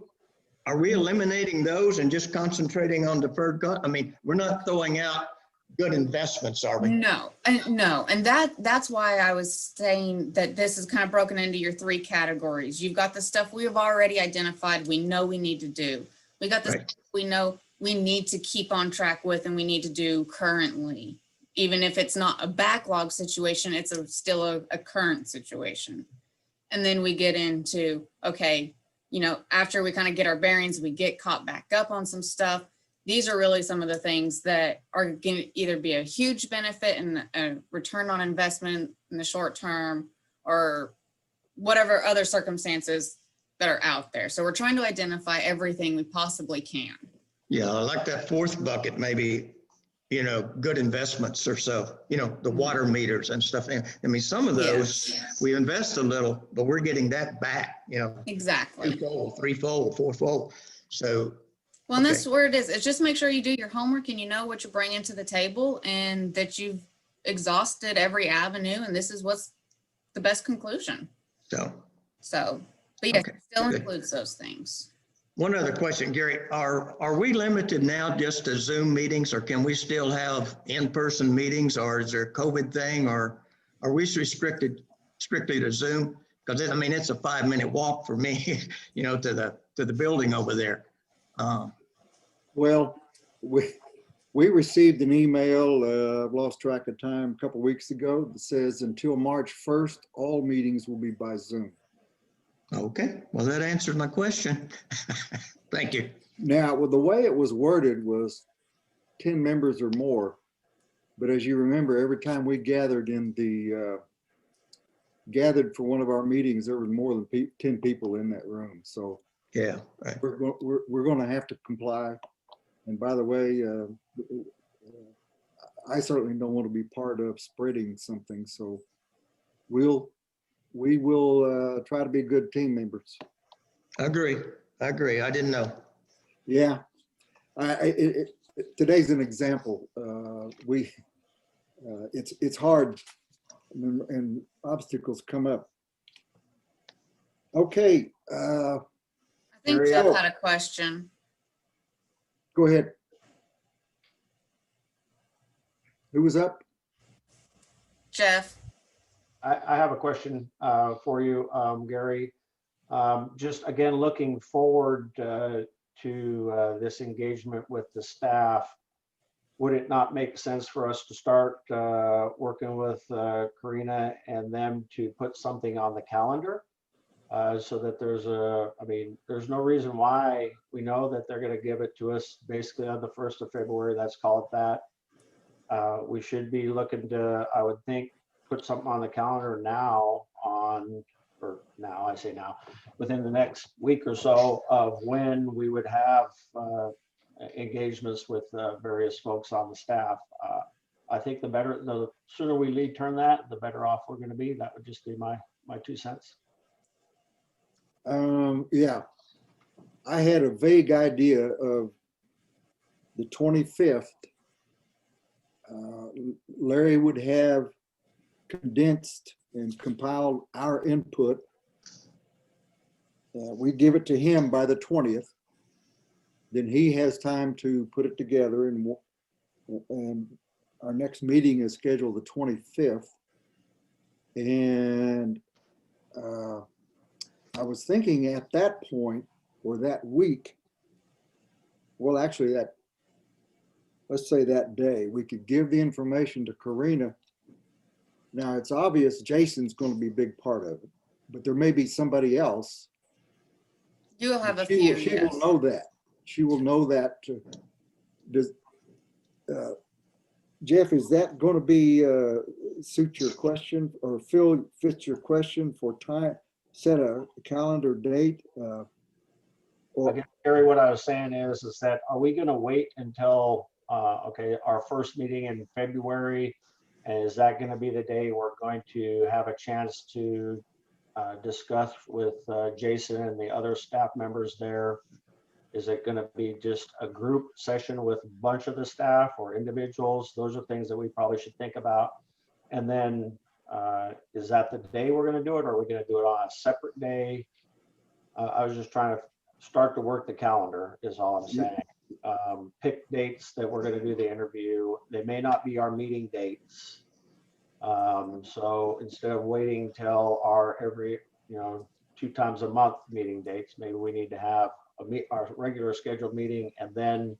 eliminating those and just concentrating on deferred cost? I mean, we're not throwing out good investments, are we? No, and that's why I was saying that this is kind of broken into your three categories. You've got the stuff we have already identified, we know we need to do. We got the Right. stuff we know we need to keep on track with and we need to do currently. Even if it's not a backlog situation, it's still a current situation. And then we get into, okay, after we kind of get our bearings, we get caught back up on some stuff. These are really some of the things that are going to either be a huge benefit and a return on investment in the short term, or whatever other circumstances that are out there. So we're trying to identify everything we possibly can. Yeah, I like that fourth bucket, maybe, good investments or so, the water meters and stuff. I mean, some of those, Yes. we invest a little, but we're getting that back, Exactly. twofold, threefold, fourfold. So, Well, and okay. that's where it is. It's just make sure you do your homework and you know what you're bringing to the table and that you've exhausted every avenue and this is what's the best conclusion. So, but yes, Okay, it still good. includes those things. One other question, Gary, are we limited now just to Zoom meetings, or can we still have in-person meetings, or is there a COVID thing, or are we restricted strictly to Zoom? Because it's a 5-minute walk for me, to the building over there. Well, we received an email, I've lost track of time, a couple of weeks ago that says until March 1st, all meetings will be by Zoom. Okay, well, that answered my question. Thank you. Now, well, the way it was worded was 10 members or more. But as you remember, every time we gathered gathered for one of our meetings, there were more than 10 people in that room. So Yeah, right. we're going to have to comply. And by the way, I certainly don't want to be part of spreading something. So we will try to be good team members. I agree. I didn't know. Yeah. Today's an example. It's hard and obstacles come up. Okay. I think Very Jeff well. had a question. Go ahead. Who was up? Jeff, I have a question for you, Gary. Just again, looking forward to this engagement with the staff, would it not make sense for us to start working with Karina and them to put something on the calendar so that there's no reason why. We know that they're going to give it to us basically on the 1st of February, let's call it that. We should be looking to, I would think, put something on the calendar within the next week or so of when we would have engagements with various folks on the staff. I think the sooner we lead turn that, the better off we're going to be. That would just be my 2 cents. Yeah. I had a vague idea of the 25th. Larry would have condensed and compiled our input. We give it to him by the 20th. Then he has time to put it together, and our next meeting is scheduled the 25th. And I was thinking at that point, or that week, well, actually let's say that day, we could give the information to Karina. Now, it's obvious Jason's going to be a big part of it, but there may be somebody else. you'll have a She few. will Yes. know that. She will know that. Jeff, is that going to be suit your question, or fits your question for time? Set a calendar date? Again, Gary, what I was saying is that are we going to wait until our first meeting in February? And is that going to be the day we're going to have a chance to discuss with Jason and the other staff members there? Is it going to be just a group session with a bunch of the staff or individuals? Those are things that we probably should think about. And then is that the day we're going to do it, or are we going to do it on a separate day? I was just trying to start to work the calendar is all I'm saying. Pick dates that we're going to do the interview. They may not be our meeting dates. So instead of waiting till our every, 2 times a month meeting dates, maybe we need to have our regular scheduled meeting, and then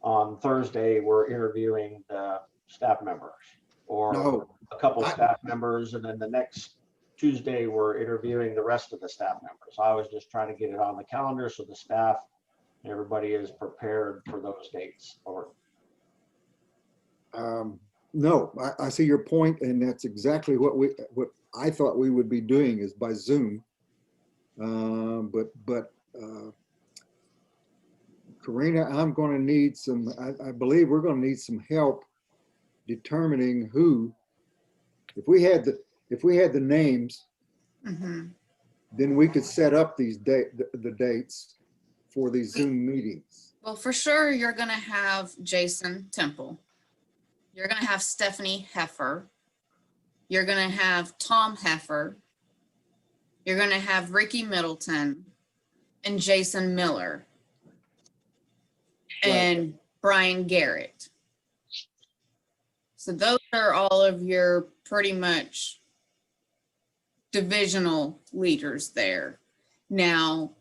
on Thursday, we're interviewing the staff members, or No. a couple staff members, and then the next Tuesday, we're interviewing the rest of the staff members. I was just trying to get it on the calendar so the staff and everybody is prepared for those dates. Or No, I see your point, and that's exactly what I thought we would be doing is by Zoom. But Karina, I'm going to need some, I believe we're going to need some help determining who, if we had the names, Mhm. then we could set up the dates for these Zoom meetings. Well, for sure, you're going to have Jason Temple. You're going to have Stephanie Heffer. You're going to have Tom Heffer. You're going to have Ricky Middleton and Jason Miller and Brian Garrett. So those are all of your pretty much divisional leaders there. Now,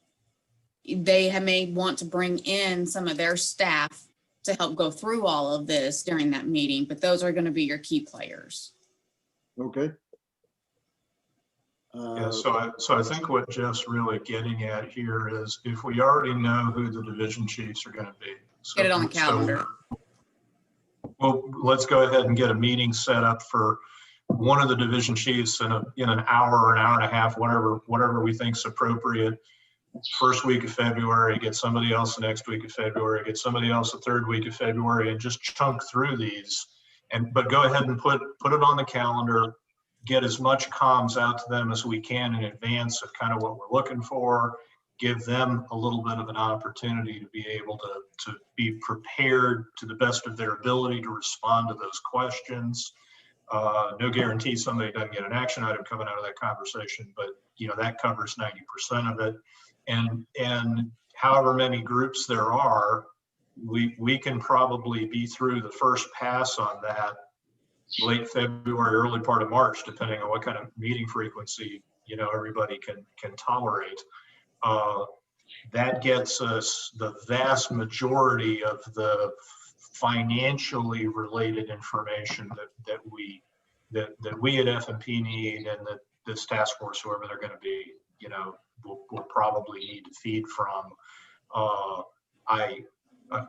they may want to bring in some of their staff to help go through all of this during that meeting, but those are going to be your key players. Okay. Yeah, so I think what Jeff's really getting at here is if we already know who the division chiefs are going to be. So, Get it on the calendar. Well, let's go ahead and get a meeting set up for one of the division chiefs in an hour or an hour and a half, whatever we think is appropriate. First week of February, get somebody else the next week of February, get somebody else the third week of February, and just chunk through these. But go ahead and put it on the calendar. Get as much comms out to them as we can in advance of kind of what we're looking for. Give them a little bit of an opportunity to be able to be prepared to the best of their ability to respond to those questions. No guarantee somebody doesn't get an action item coming out of that conversation, but that covers 90% of it. And however many groups there are, we can probably be through the first pass on that late February, early part of March, depending on what kind of meeting frequency everybody can tolerate. That gets us the vast majority of the financially related information that we at F&P need, and that this task force, whoever they're going to be, will probably need to feed from.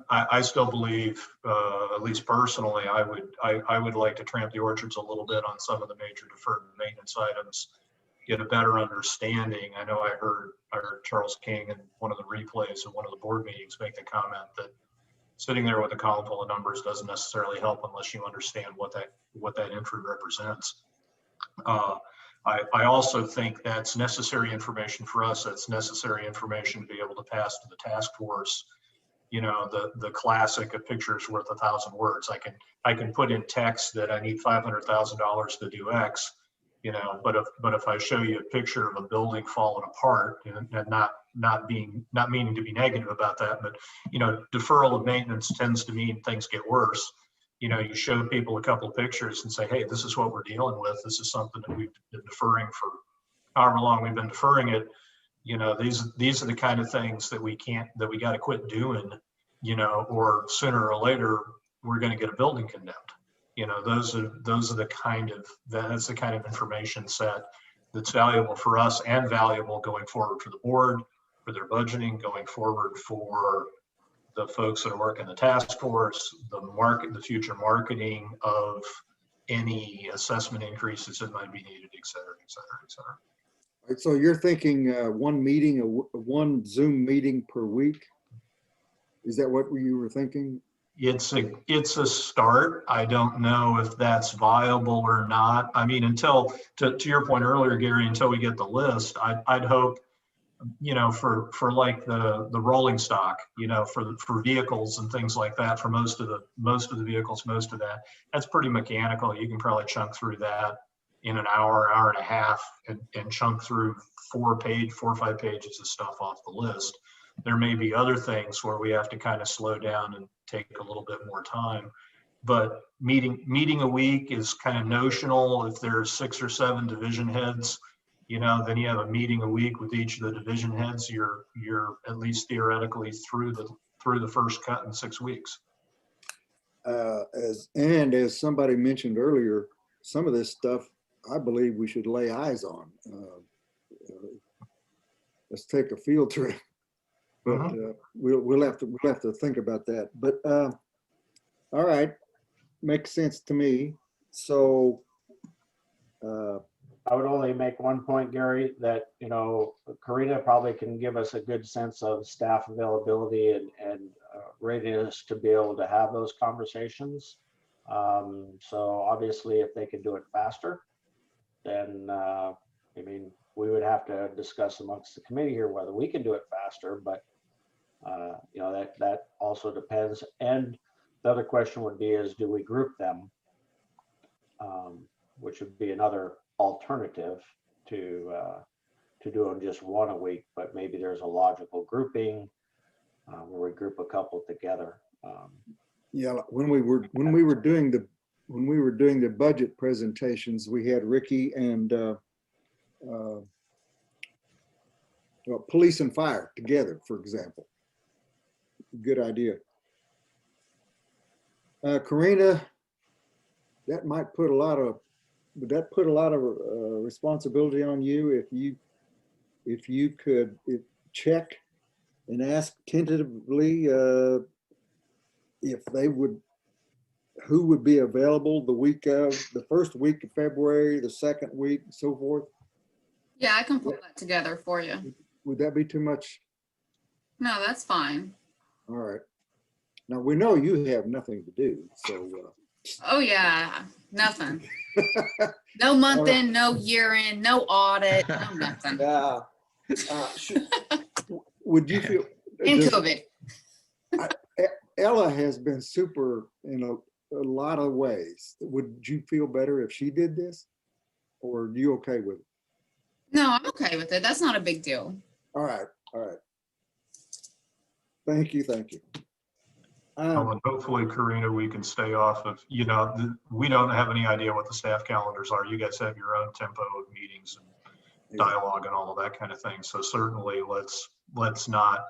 I still believe, at least personally, I would like to tramp the orchards a little bit on some of the major deferred maintenance items, get a better understanding. I know I heard Charles King in one of the replays of one of the board meetings make the comment that sitting there with a column full of numbers doesn't necessarily help unless you understand what that entry represents. I also think that's necessary information for us. That's necessary information to be able to pass to the task force. The classic, a picture's worth 1,000 words. I can put in text that I need $500,000 to do X, but if I show you a picture of a building falling apart, and not meaning to be negative about that, but deferral of maintenance tends to mean things get worse. You show people a couple of pictures and say, hey, this is what we're dealing with. This is something that we've been deferring for however long we've been deferring it. These are the kind of things that we got to quit doing, or sooner or later we're going to get a building condemned. That's the kind of information set that's valuable for us and valuable going forward for the board, for their budgeting, going forward for the folks that are working the task force, the future marketing of any assessment increases that might be needed, et cetera, et cetera, et cetera. All right, so you're thinking one Zoom meeting per week? Is that what you were thinking? it's a start. I don't know if that's viable or not. I mean, until, to your point earlier, Gary, until we get the list, I'd hope, for like the rolling stock, for vehicles and things like that, for most of the vehicles, most of that's pretty mechanical. You can probably chunk through that in an hour and a half, and chunk through 4 or 5 pages of stuff off the list. There may be other things where we have to kind of slow down and take a little bit more time. But meeting a week is kind of notional. If there's 6 or 7 division heads, then you have a meeting a week with each of the division heads. You're at least theoretically through the first cut in 6 weeks. As somebody mentioned earlier, some of this stuff I believe we should lay eyes on. Let's take a field trip. But we'll have to think about that. But all right, makes sense to me. So I would only make one point, Gary, that, Karina probably can give us a good sense of staff availability and readiness to be able to have those conversations. So obviously, if they could do it faster, then, we would have to discuss amongst the committee here whether we can do it faster, but that also depends. And the other question would be is, do we group them? Which would be another alternative to do them just one a week, but maybe there's a logical grouping where we group a couple together. yeah, when we were doing the budget presentations, we had Ricky and police and fire together, for example. Good idea. Karina, that might put a lot of responsibility on you if you could check and ask tentatively if they would, who would be available the first week of February, the second week, and so forth. Yeah, I can pull that together for you. Would that be too much? No, that's fine. All right. Now, we know you have nothing to do, so. Oh, yeah, nothing. No month in, no year in, no audit, no nothing. Yeah. Would you feel? In COVID. Ella has been super in a lot of ways. Would you feel better if she did this? Or are you okay with it? No, I'm okay with it. That's not a big deal. All right, all right. Thank you. And hopefully, Karina, we can stay off of, we don't have any idea what the staff calendars are. You guys have your own tempo of meetings and dialogue and all of that kind of thing. So certainly let's not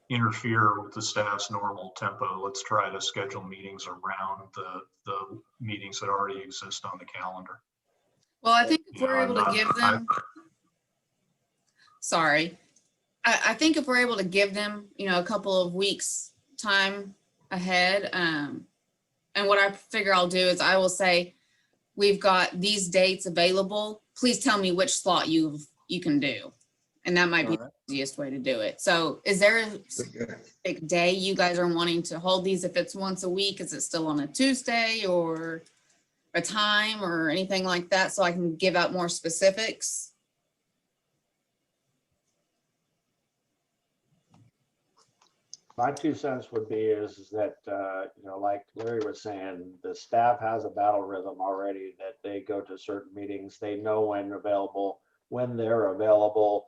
interfere with the staff's normal tempo. Let's try to schedule meetings around the meetings that already exist on the calendar. Well, I think if we're able to give them, I think if we're able to give them, a couple of weeks time ahead, and what I figure I'll do is I will say, we've got these dates available. Please tell me which slot you can do. And that might be the easiest way to do it. So is there a specific day you guys are wanting to hold these? If it's once a week, is it still on a Tuesday or a time or anything like that? So I can give out more specifics. My 2 cents would be is that, like Larry was saying, the staff has a battle rhythm already that they go to certain meetings. They know when they're available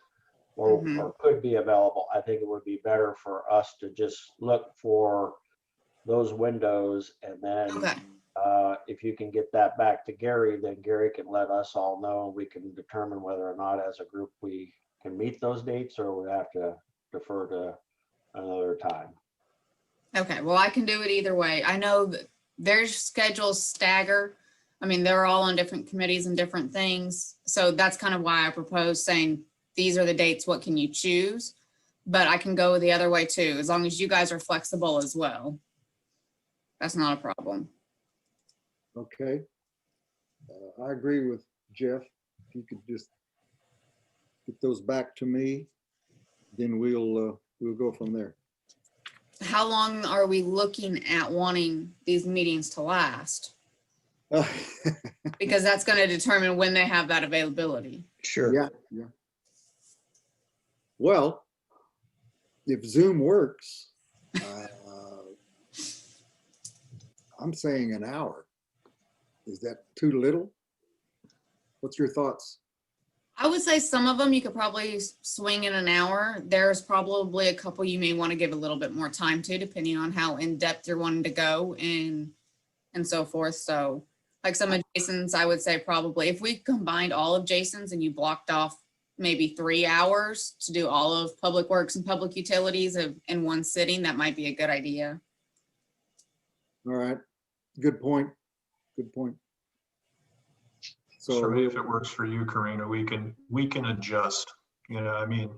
or could be available. I think it would be better for us to just look for those windows, and then if you can get that back to Gary, then Gary can let us all know, and we can determine whether or not as a group we can meet those dates or we have to defer to another time. Okay, well, I can do it either way. I know that their schedules stagger. I mean, they're all on different committees and different things. So that's kind of why I proposed saying, these are the dates, what can you choose? But I can go the other way too, as long as you guys are flexible as well. That's not a problem. Okay. I agree with Jeff. If you could just get those back to me, then we'll go from there. how long are we looking at wanting these meetings to last? Because that's going to determine when they have that availability. Sure. Yeah, yeah. Well, if Zoom works, I'm saying an hour. Is that too little? What's your thoughts? I would say some of them you could probably swing in an hour. There's probably a couple you may want to give a little bit more time to, depending on how in-depth you're wanting to go and so forth. So like some of Jason's, I would say probably if we combined all of Jason's and you blocked off maybe 3 hours to do all of Public Works and Public Utilities in one sitting, that might be a good idea. All right, good point. Good point. So if it works for you, Karina, we can adjust, I mean,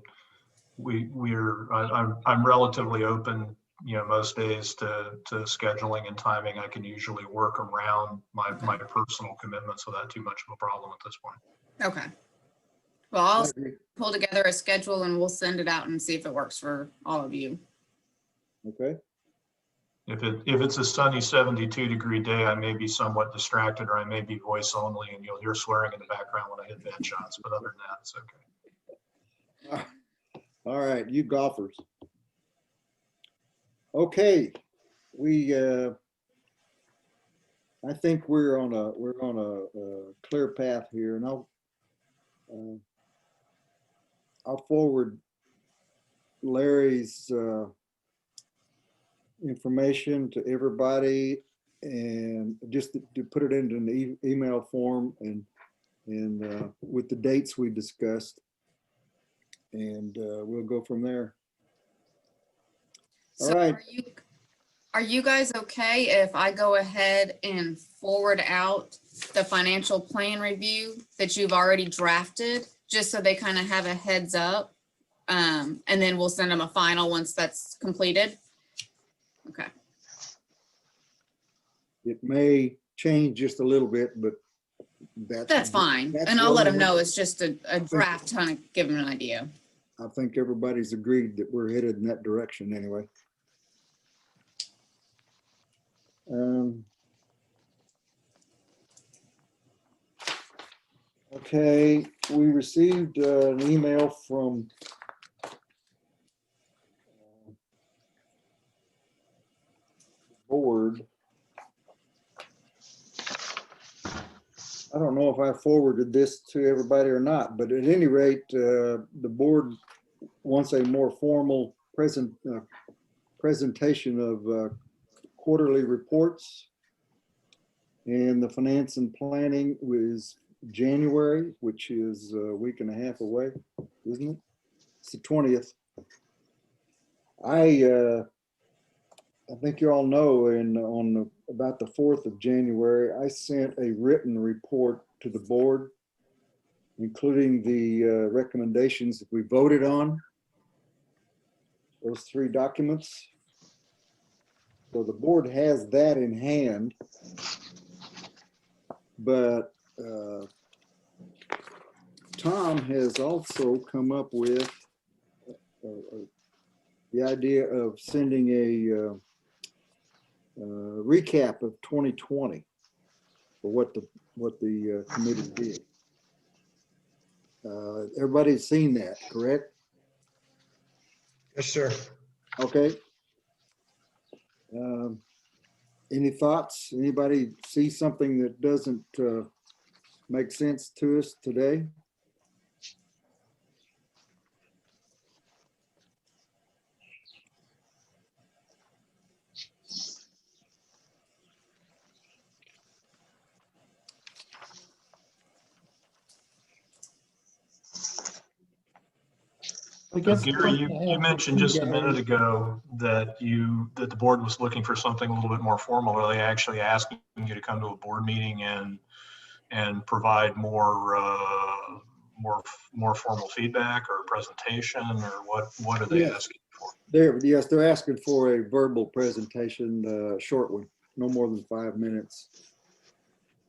I'm relatively open, most days to scheduling and timing. I can usually work around my personal commitments without too much of a problem at this point. Okay. Well, I'll pull together a schedule and we'll send it out and see if it works for all of you. Okay. If it's a sunny 72-degree day, I may be somewhat distracted, or I may be voice only, and you'll hear swearing in the background when I hit bad shots. But other than that, it's okay. All right, you golfers. Okay, I think we're on a clear path here, and I'll forward Larry's information to everybody, and just to put it into an email form and with the dates we discussed, and we'll go from there. All So right. are you guys okay if I go ahead and forward out the financial plan review that you've already drafted, just so they kind of have a heads up? And then we'll send them a final once that's completed. Okay. It may change just a little bit, but That's fine. And I'll let them know it's just a draft, kind of give them an idea. I think everybody's agreed that we're headed in that direction anyway. Okay, we received an email from board. I don't know if I forwarded this to everybody or not, but at any rate, the board wants a more formal presentation of quarterly reports. And the finance and planning was January, which is a week and a half away, isn't it? It's the 20th. I think you all know, about the 4th of January, I sent a written report to the board, including the recommendations that we voted on, those 3 documents. So the board has that in hand, but Tom has also come up with the idea of sending a recap of 2020 for what the committee did. Everybody's seen that, correct? Yes, sir. Okay. Any thoughts? Anybody see something that doesn't make sense to us today? I guess Gary, you mentioned just a minute ago that the board was looking for something a little bit more formal. Are they actually asking you to come to a board meeting and provide more formal feedback or presentation, or what are they asking for? They're asking for a verbal presentation, short one, no more than 5 minutes.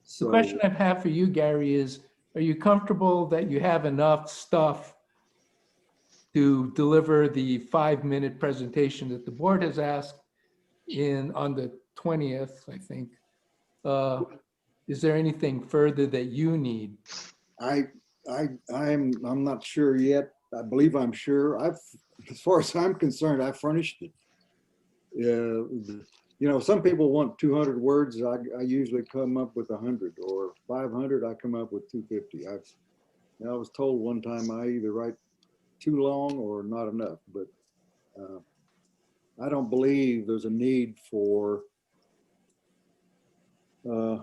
The So, question I have for you, Gary, is, are you comfortable that you have enough stuff to deliver the 5-minute presentation that the board has asked on the 20th, I think. Is there anything further that you need? I'm not sure yet. I believe I'm sure. As far as I'm concerned, I furnished it. Some people want 200 words. I usually come up with 100, or 500. I come up with 250. I was told one time I either write too long or not enough, but I don't believe there's a need for a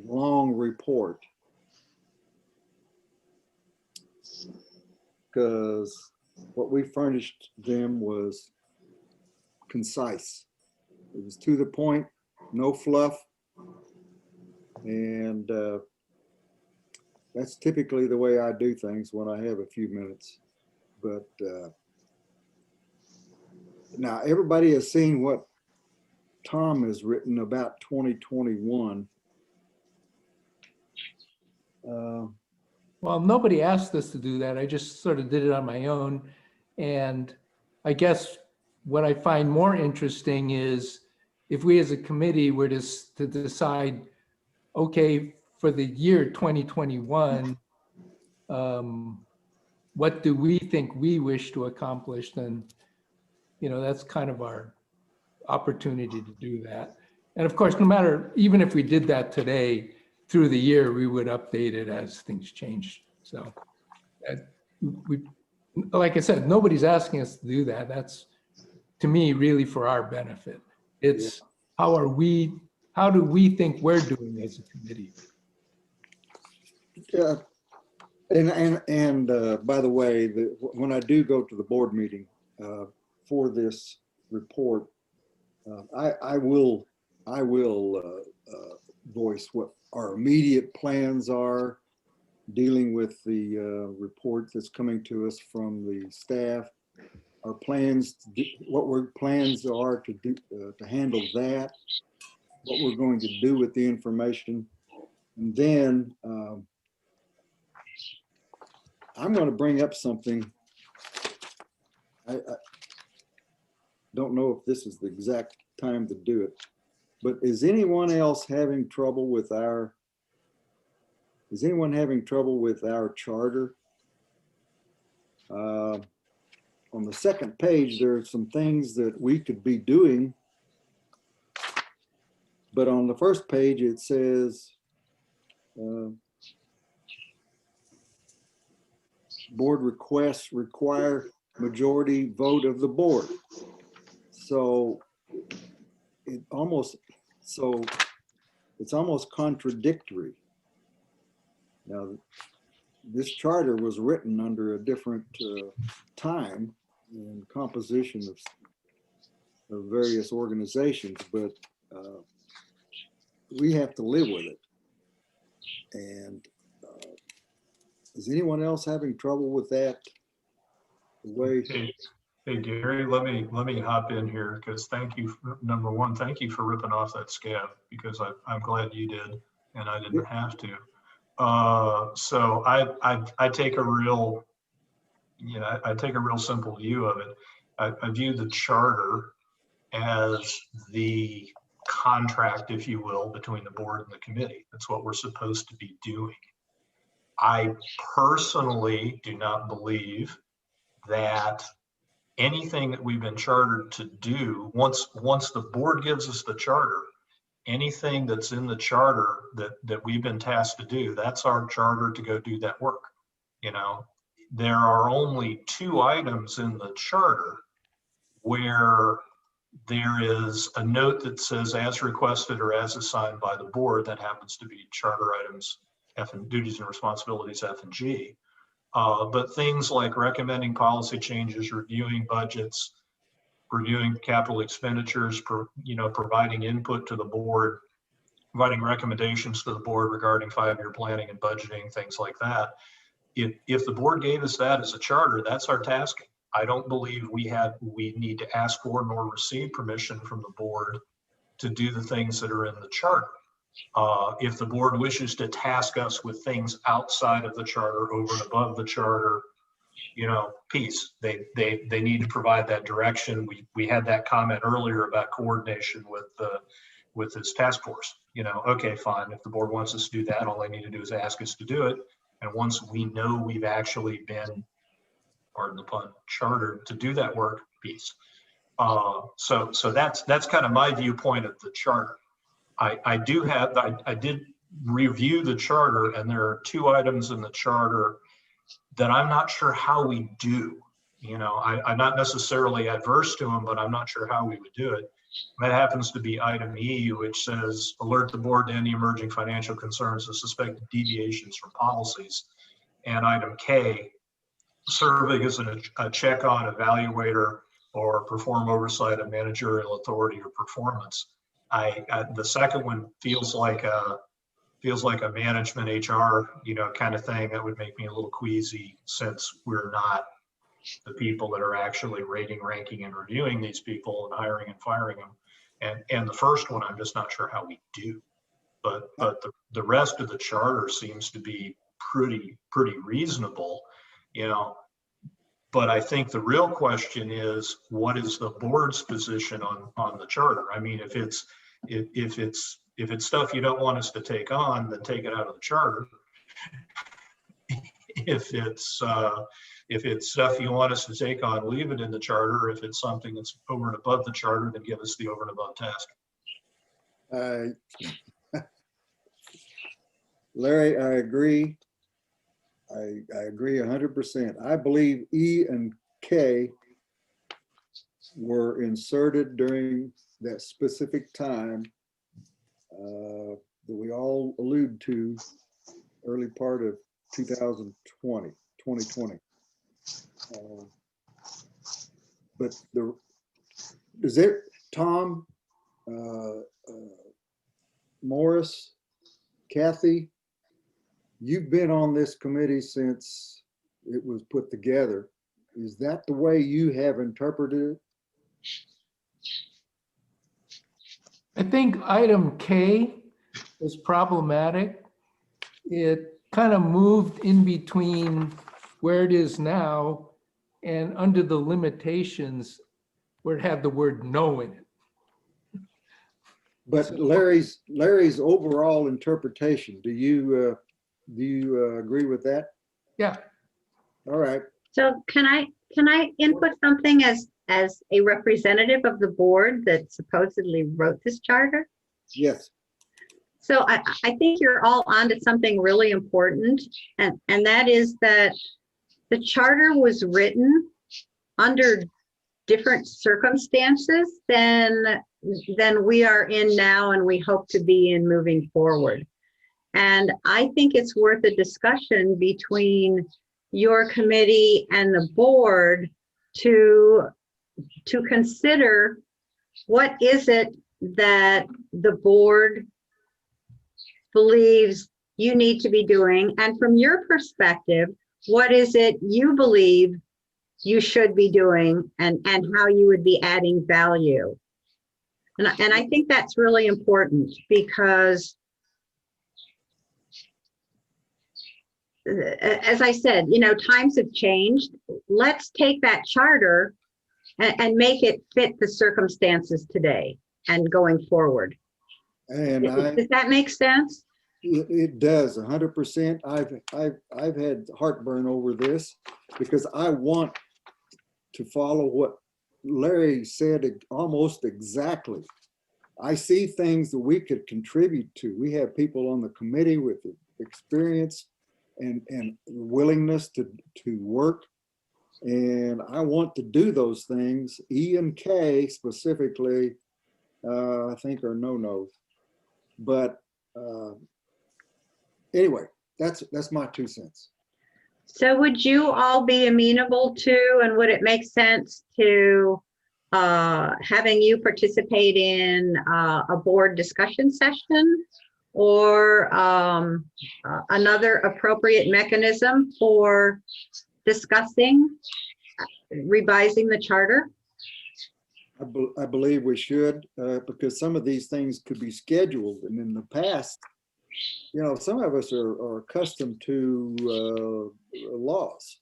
long report, because what we furnished them was concise. It was to the point, no fluff, and that's typically the way I do things when I have a few minutes. But now everybody has seen what Tom has written about 2021. Well, nobody asked us to do that. I just sort of did it on my own. And I guess what I find more interesting is if we as a committee were to decide, okay, for the year 2021, what do we think we wish to accomplish, then, that's kind of our opportunity to do that. And of course, no matter, even if we did that today, through the year, we would update it as things change. So like I said, nobody's asking us to do that. That's, to me, really for our benefit. It's how do we think we're doing as a committee? Yeah. And by the way, when I do go to the board meeting for this report, I will voice what our immediate plans are, dealing with the report that's coming to us from the staff. Our plans, what our plans are to do to handle that, what we're going to do with the information, and then I'm going to bring up something. I don't know if this is the exact time to do it, but is anyone else having trouble with our charter? On the second page, there are some things that we could be doing, but on the first page, it says board requests require majority vote of the board. So it's almost contradictory. Now, this charter was written under a different time and composition of various organizations, but we have to live with it. And is anyone else having trouble with that? The way. Hey Gary, let me hop in here, because thank you, number one, thank you for ripping off that scab, because I'm glad you did and I didn't have to. So I take a real, I take a real simple view of it. I view the charter as the contract, if you will, between the board and the committee. That's what we're supposed to be doing. I personally do not believe that anything that we've been chartered to do, once the board gives us the charter, anything that's in the charter that we've been tasked to do, that's our charter to go do that work. There are only 2 items in the charter where there is a note that says as requested or as assigned by the board. That happens to be charter items F and duties and responsibilities F and G. But things like recommending policy changes, reviewing budgets, reviewing capital expenditures, providing input to the board, providing recommendations to the board regarding 5-year planning and budgeting, things like that. If the board gave us that as a charter, that's our tasking. I don't believe we need to ask for nor receive permission from the board to do the things that are in the charter. If the board wishes to task us with things outside of the charter, over and above the charter, peace. They need to provide that direction. We had that comment earlier about coordination with this task force. Okay, fine. If the board wants us to do that, all they need to do is ask us to do it. And once we know we've actually been, pardon the pun, chartered to do that work, peace. So that's kind of my viewpoint of the charter. I did review the charter, and there are 2 items in the charter that I'm not sure how we do. I'm not necessarily adverse to them, but I'm not sure how we would do it. That happens to be item E, which says alert the board to any emerging financial concerns and suspected deviations from policies. And item K, serving as a check-on evaluator or perform oversight of managerial authority or performance. The second one feels like a management HR, kind of thing. That would make me a little queasy, since we're not the people that are actually rating, ranking, and reviewing these people and hiring and firing them. And the first one, I'm just not sure how we do. But the rest of the charter seems to be pretty reasonable, But I think the real question is, what is the board's position on the charter? I mean, if it's stuff you don't want us to take on, then take it out of the charter. If it's stuff you want us to take on, leave it in the charter. If it's something that's over and above the charter, then give us the over and above task. Larry, I agree. I agree 100%. I believe E and K were inserted during that specific time that we all allude to, early part of 2020. But is there, Tom, Morris, Kathy, you've been on this committee since it was put together. Is that the way you have interpreted it? I think item K is problematic. It kind of moved in between where it is now and under the limitations where it had the word no in it. But Larry's overall interpretation, do you agree with that? Yeah. All right. So can I input something as a representative of the board that supposedly wrote this charter? Yes. So I think you're all onto something really important, and that is that the charter was written under different circumstances than we are in now and we hope to be in moving forward. And I think it's worth a discussion between your committee and the board to consider what is it that the board believes you need to be doing, and from your perspective, what is it you believe you should be doing, and how you would be adding value. And I think that's really important, because as I said, times have changed. Let's take that charter and make it fit the circumstances today and going forward. And Does that make sense? It does 100%. I've had heartburn over this because I want to follow what Larry said almost exactly. I see things that we could contribute to. We have people on the committee with experience and willingness to work. And I want to do those things. E and K specifically, I think are no-nos. But anyway, that's my 2 cents. So would you all be amenable to, and would it make sense to having you participate in a board discussion session, or another appropriate mechanism for discussing revising the charter? I believe we should, because some of these things could be scheduled. And in the past, you know, some of us are accustomed to laws,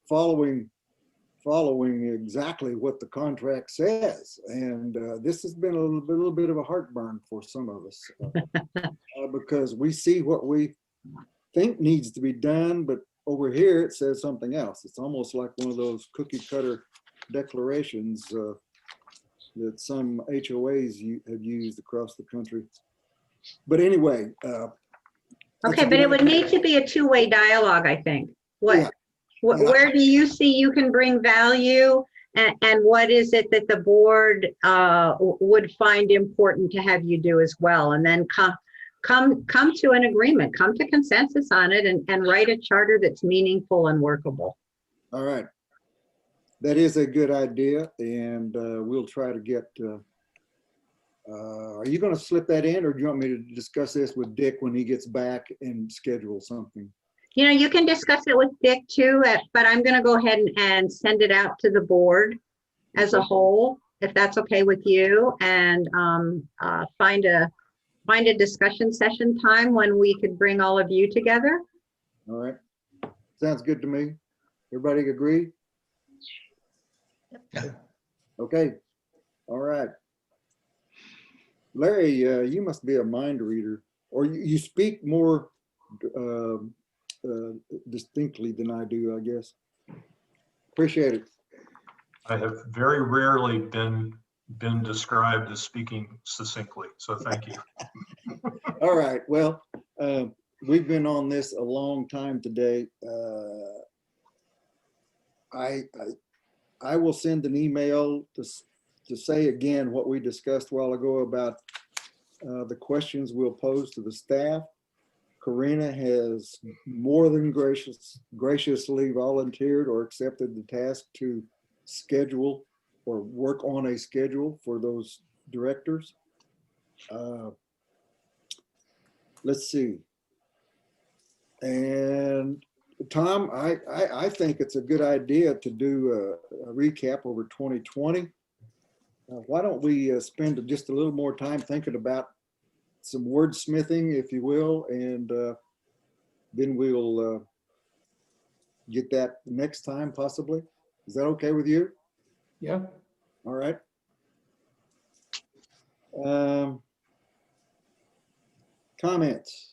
following exactly what the contract says. And this has been a little bit of a heartburn for some of us because we see what we think needs to be done, but over here it says something else. It's almost like one of those cookie cutter declarations that some HOAs have used across the country. But anyway. Okay, but it would need to be a two-way dialogue, I think. Yeah. Where do you see you can bring value? And what is it that the board would find important to have you do as well? And then come to an agreement, come to consensus on it and write a charter that's meaningful and workable. All right. That is a good idea, and we'll try to get, are you going to slip that in, or do you want me to discuss this with Dick when he gets back and schedule something? You know, you can discuss it with Dick too, but I'm going to go ahead and send it out to the board as a whole, if that's okay with you, and find a discussion session time when we could bring all of you together. All right. Sounds good to me. Everybody agree? Yeah. Okay. All right. Larry, you must be a mind reader, or you speak more distinctly than I do, I guess. Appreciate it. I have very rarely been described as speaking succinctly, so thank you. All right. Well, we've been on this a long time today. I will send an email to say again what we discussed a while ago about the questions we'll pose to the staff. Karina has more than graciously volunteered or accepted the task to schedule or work on a schedule for those directors. Let's see. And Tom, I think it's a good idea to do a recap over 2020. Why don't we spend just a little more time thinking about some wordsmithing, if you will, and then we'll get that next time possibly. Is that okay with you? Yeah, All right. Comments?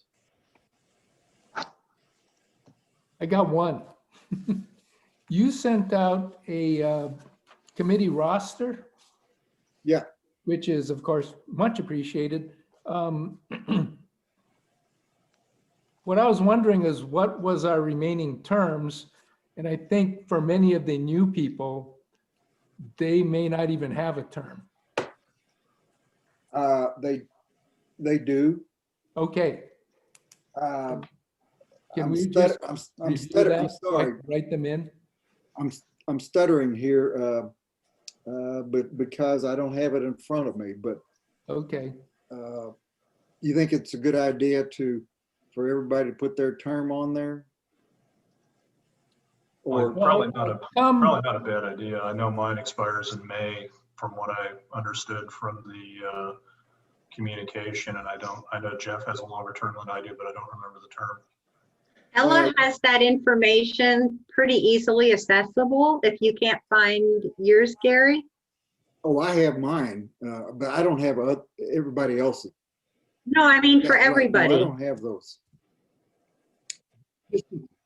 I got one. You sent out a committee roster. Yeah. Which is, of course, much appreciated. What I was wondering is what was our remaining terms? And I think for many of the new people, they may not even have a term. They do. Okay. Can I'm we stut- just I'm review stuttering. that so I Sorry, can write them in? I'm stuttering here, but because I don't have it in front of me. But Okay. you think it's a good idea for everybody to put their term on there? Or Probably not a Um, Probably not a bad idea. I know mine expires in May, from what I understood from the communication, and I know Jeff has a longer term than I do, but I don't remember the term. Ella has that information pretty easily accessible if you can't find yours, Gary. oh, I have mine, but I don't have everybody else's. No, I mean for Yeah, right. No, everybody. I don't have those.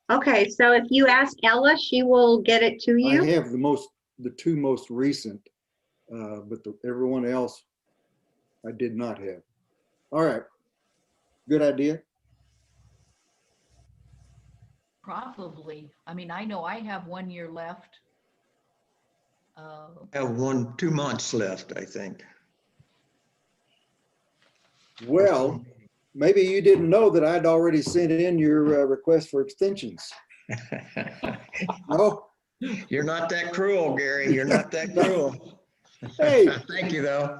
Okay, so if you ask Ella, she will get it to I you. have the two most recent, but everyone else I did not have. All right, good idea. Probably. I mean, I know I have 1 year left. I have 2 months left, I think. Well, maybe you didn't know that I'd already sent in your request for extensions. Oh, You're not that cruel, Gary. You're not that cruel. hey. Thank you, though.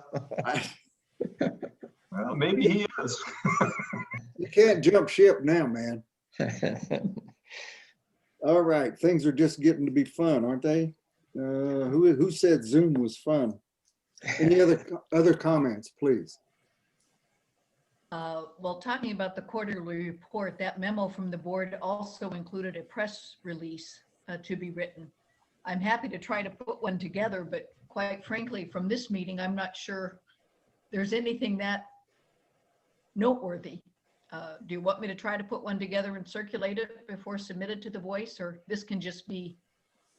Well, maybe he is. You can't jump ship now, man. All right, things are just getting to be fun, aren't they? Who said Zoom was fun? Any other comments, please? Well, talking about the quarterly report, that memo from the board also included a press release to be written. I'm happy to try to put one together, but quite frankly, from this meeting, I'm not sure there's anything that noteworthy. Do you want me to try to put one together and circulate it before submitted to the Voice, or this can just be,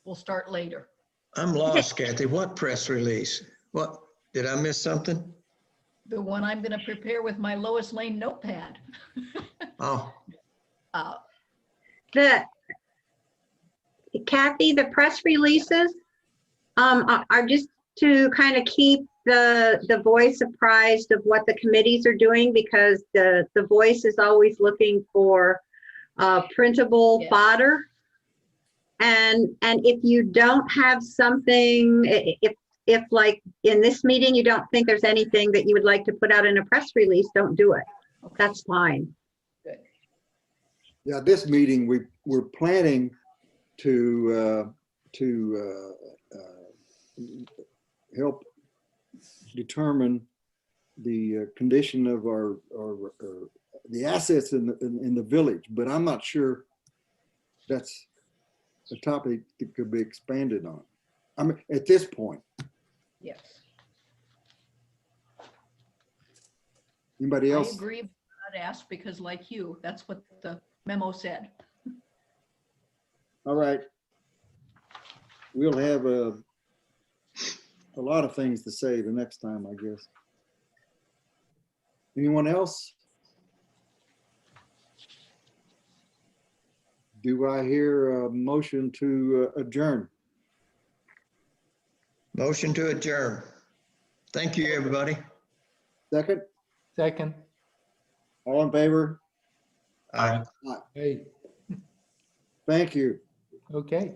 we'll start later? I'm lost, Kathy. What press release? What, did I miss something? The one I'm going to prepare with my Lois Lane notepad. Oh, Uh, Kathy, the press releases are just to kind of keep the Voice apprised of what the committees are doing, because the Voice is always looking for printable Yes. fodder. And if you don't have something, if like in this meeting, you don't think there's anything that you would like to put out in a press release, don't do it. okay. That's fine. Good. Yeah, this meeting, we're planning to help determine the condition of our the assets in the village, but I'm not sure that's a topic that could be expanded on. I mean, at this point. Yes. Anybody I else? agree. I'd ask because like you, that's what the memo said. All right. We'll have a lot of things to say the next time, I guess. Anyone else? Do I hear a motion to adjourn? motion to adjourn. Thank you, everybody. Second? Second, All in favor? Aye. hey, Thank you. okay.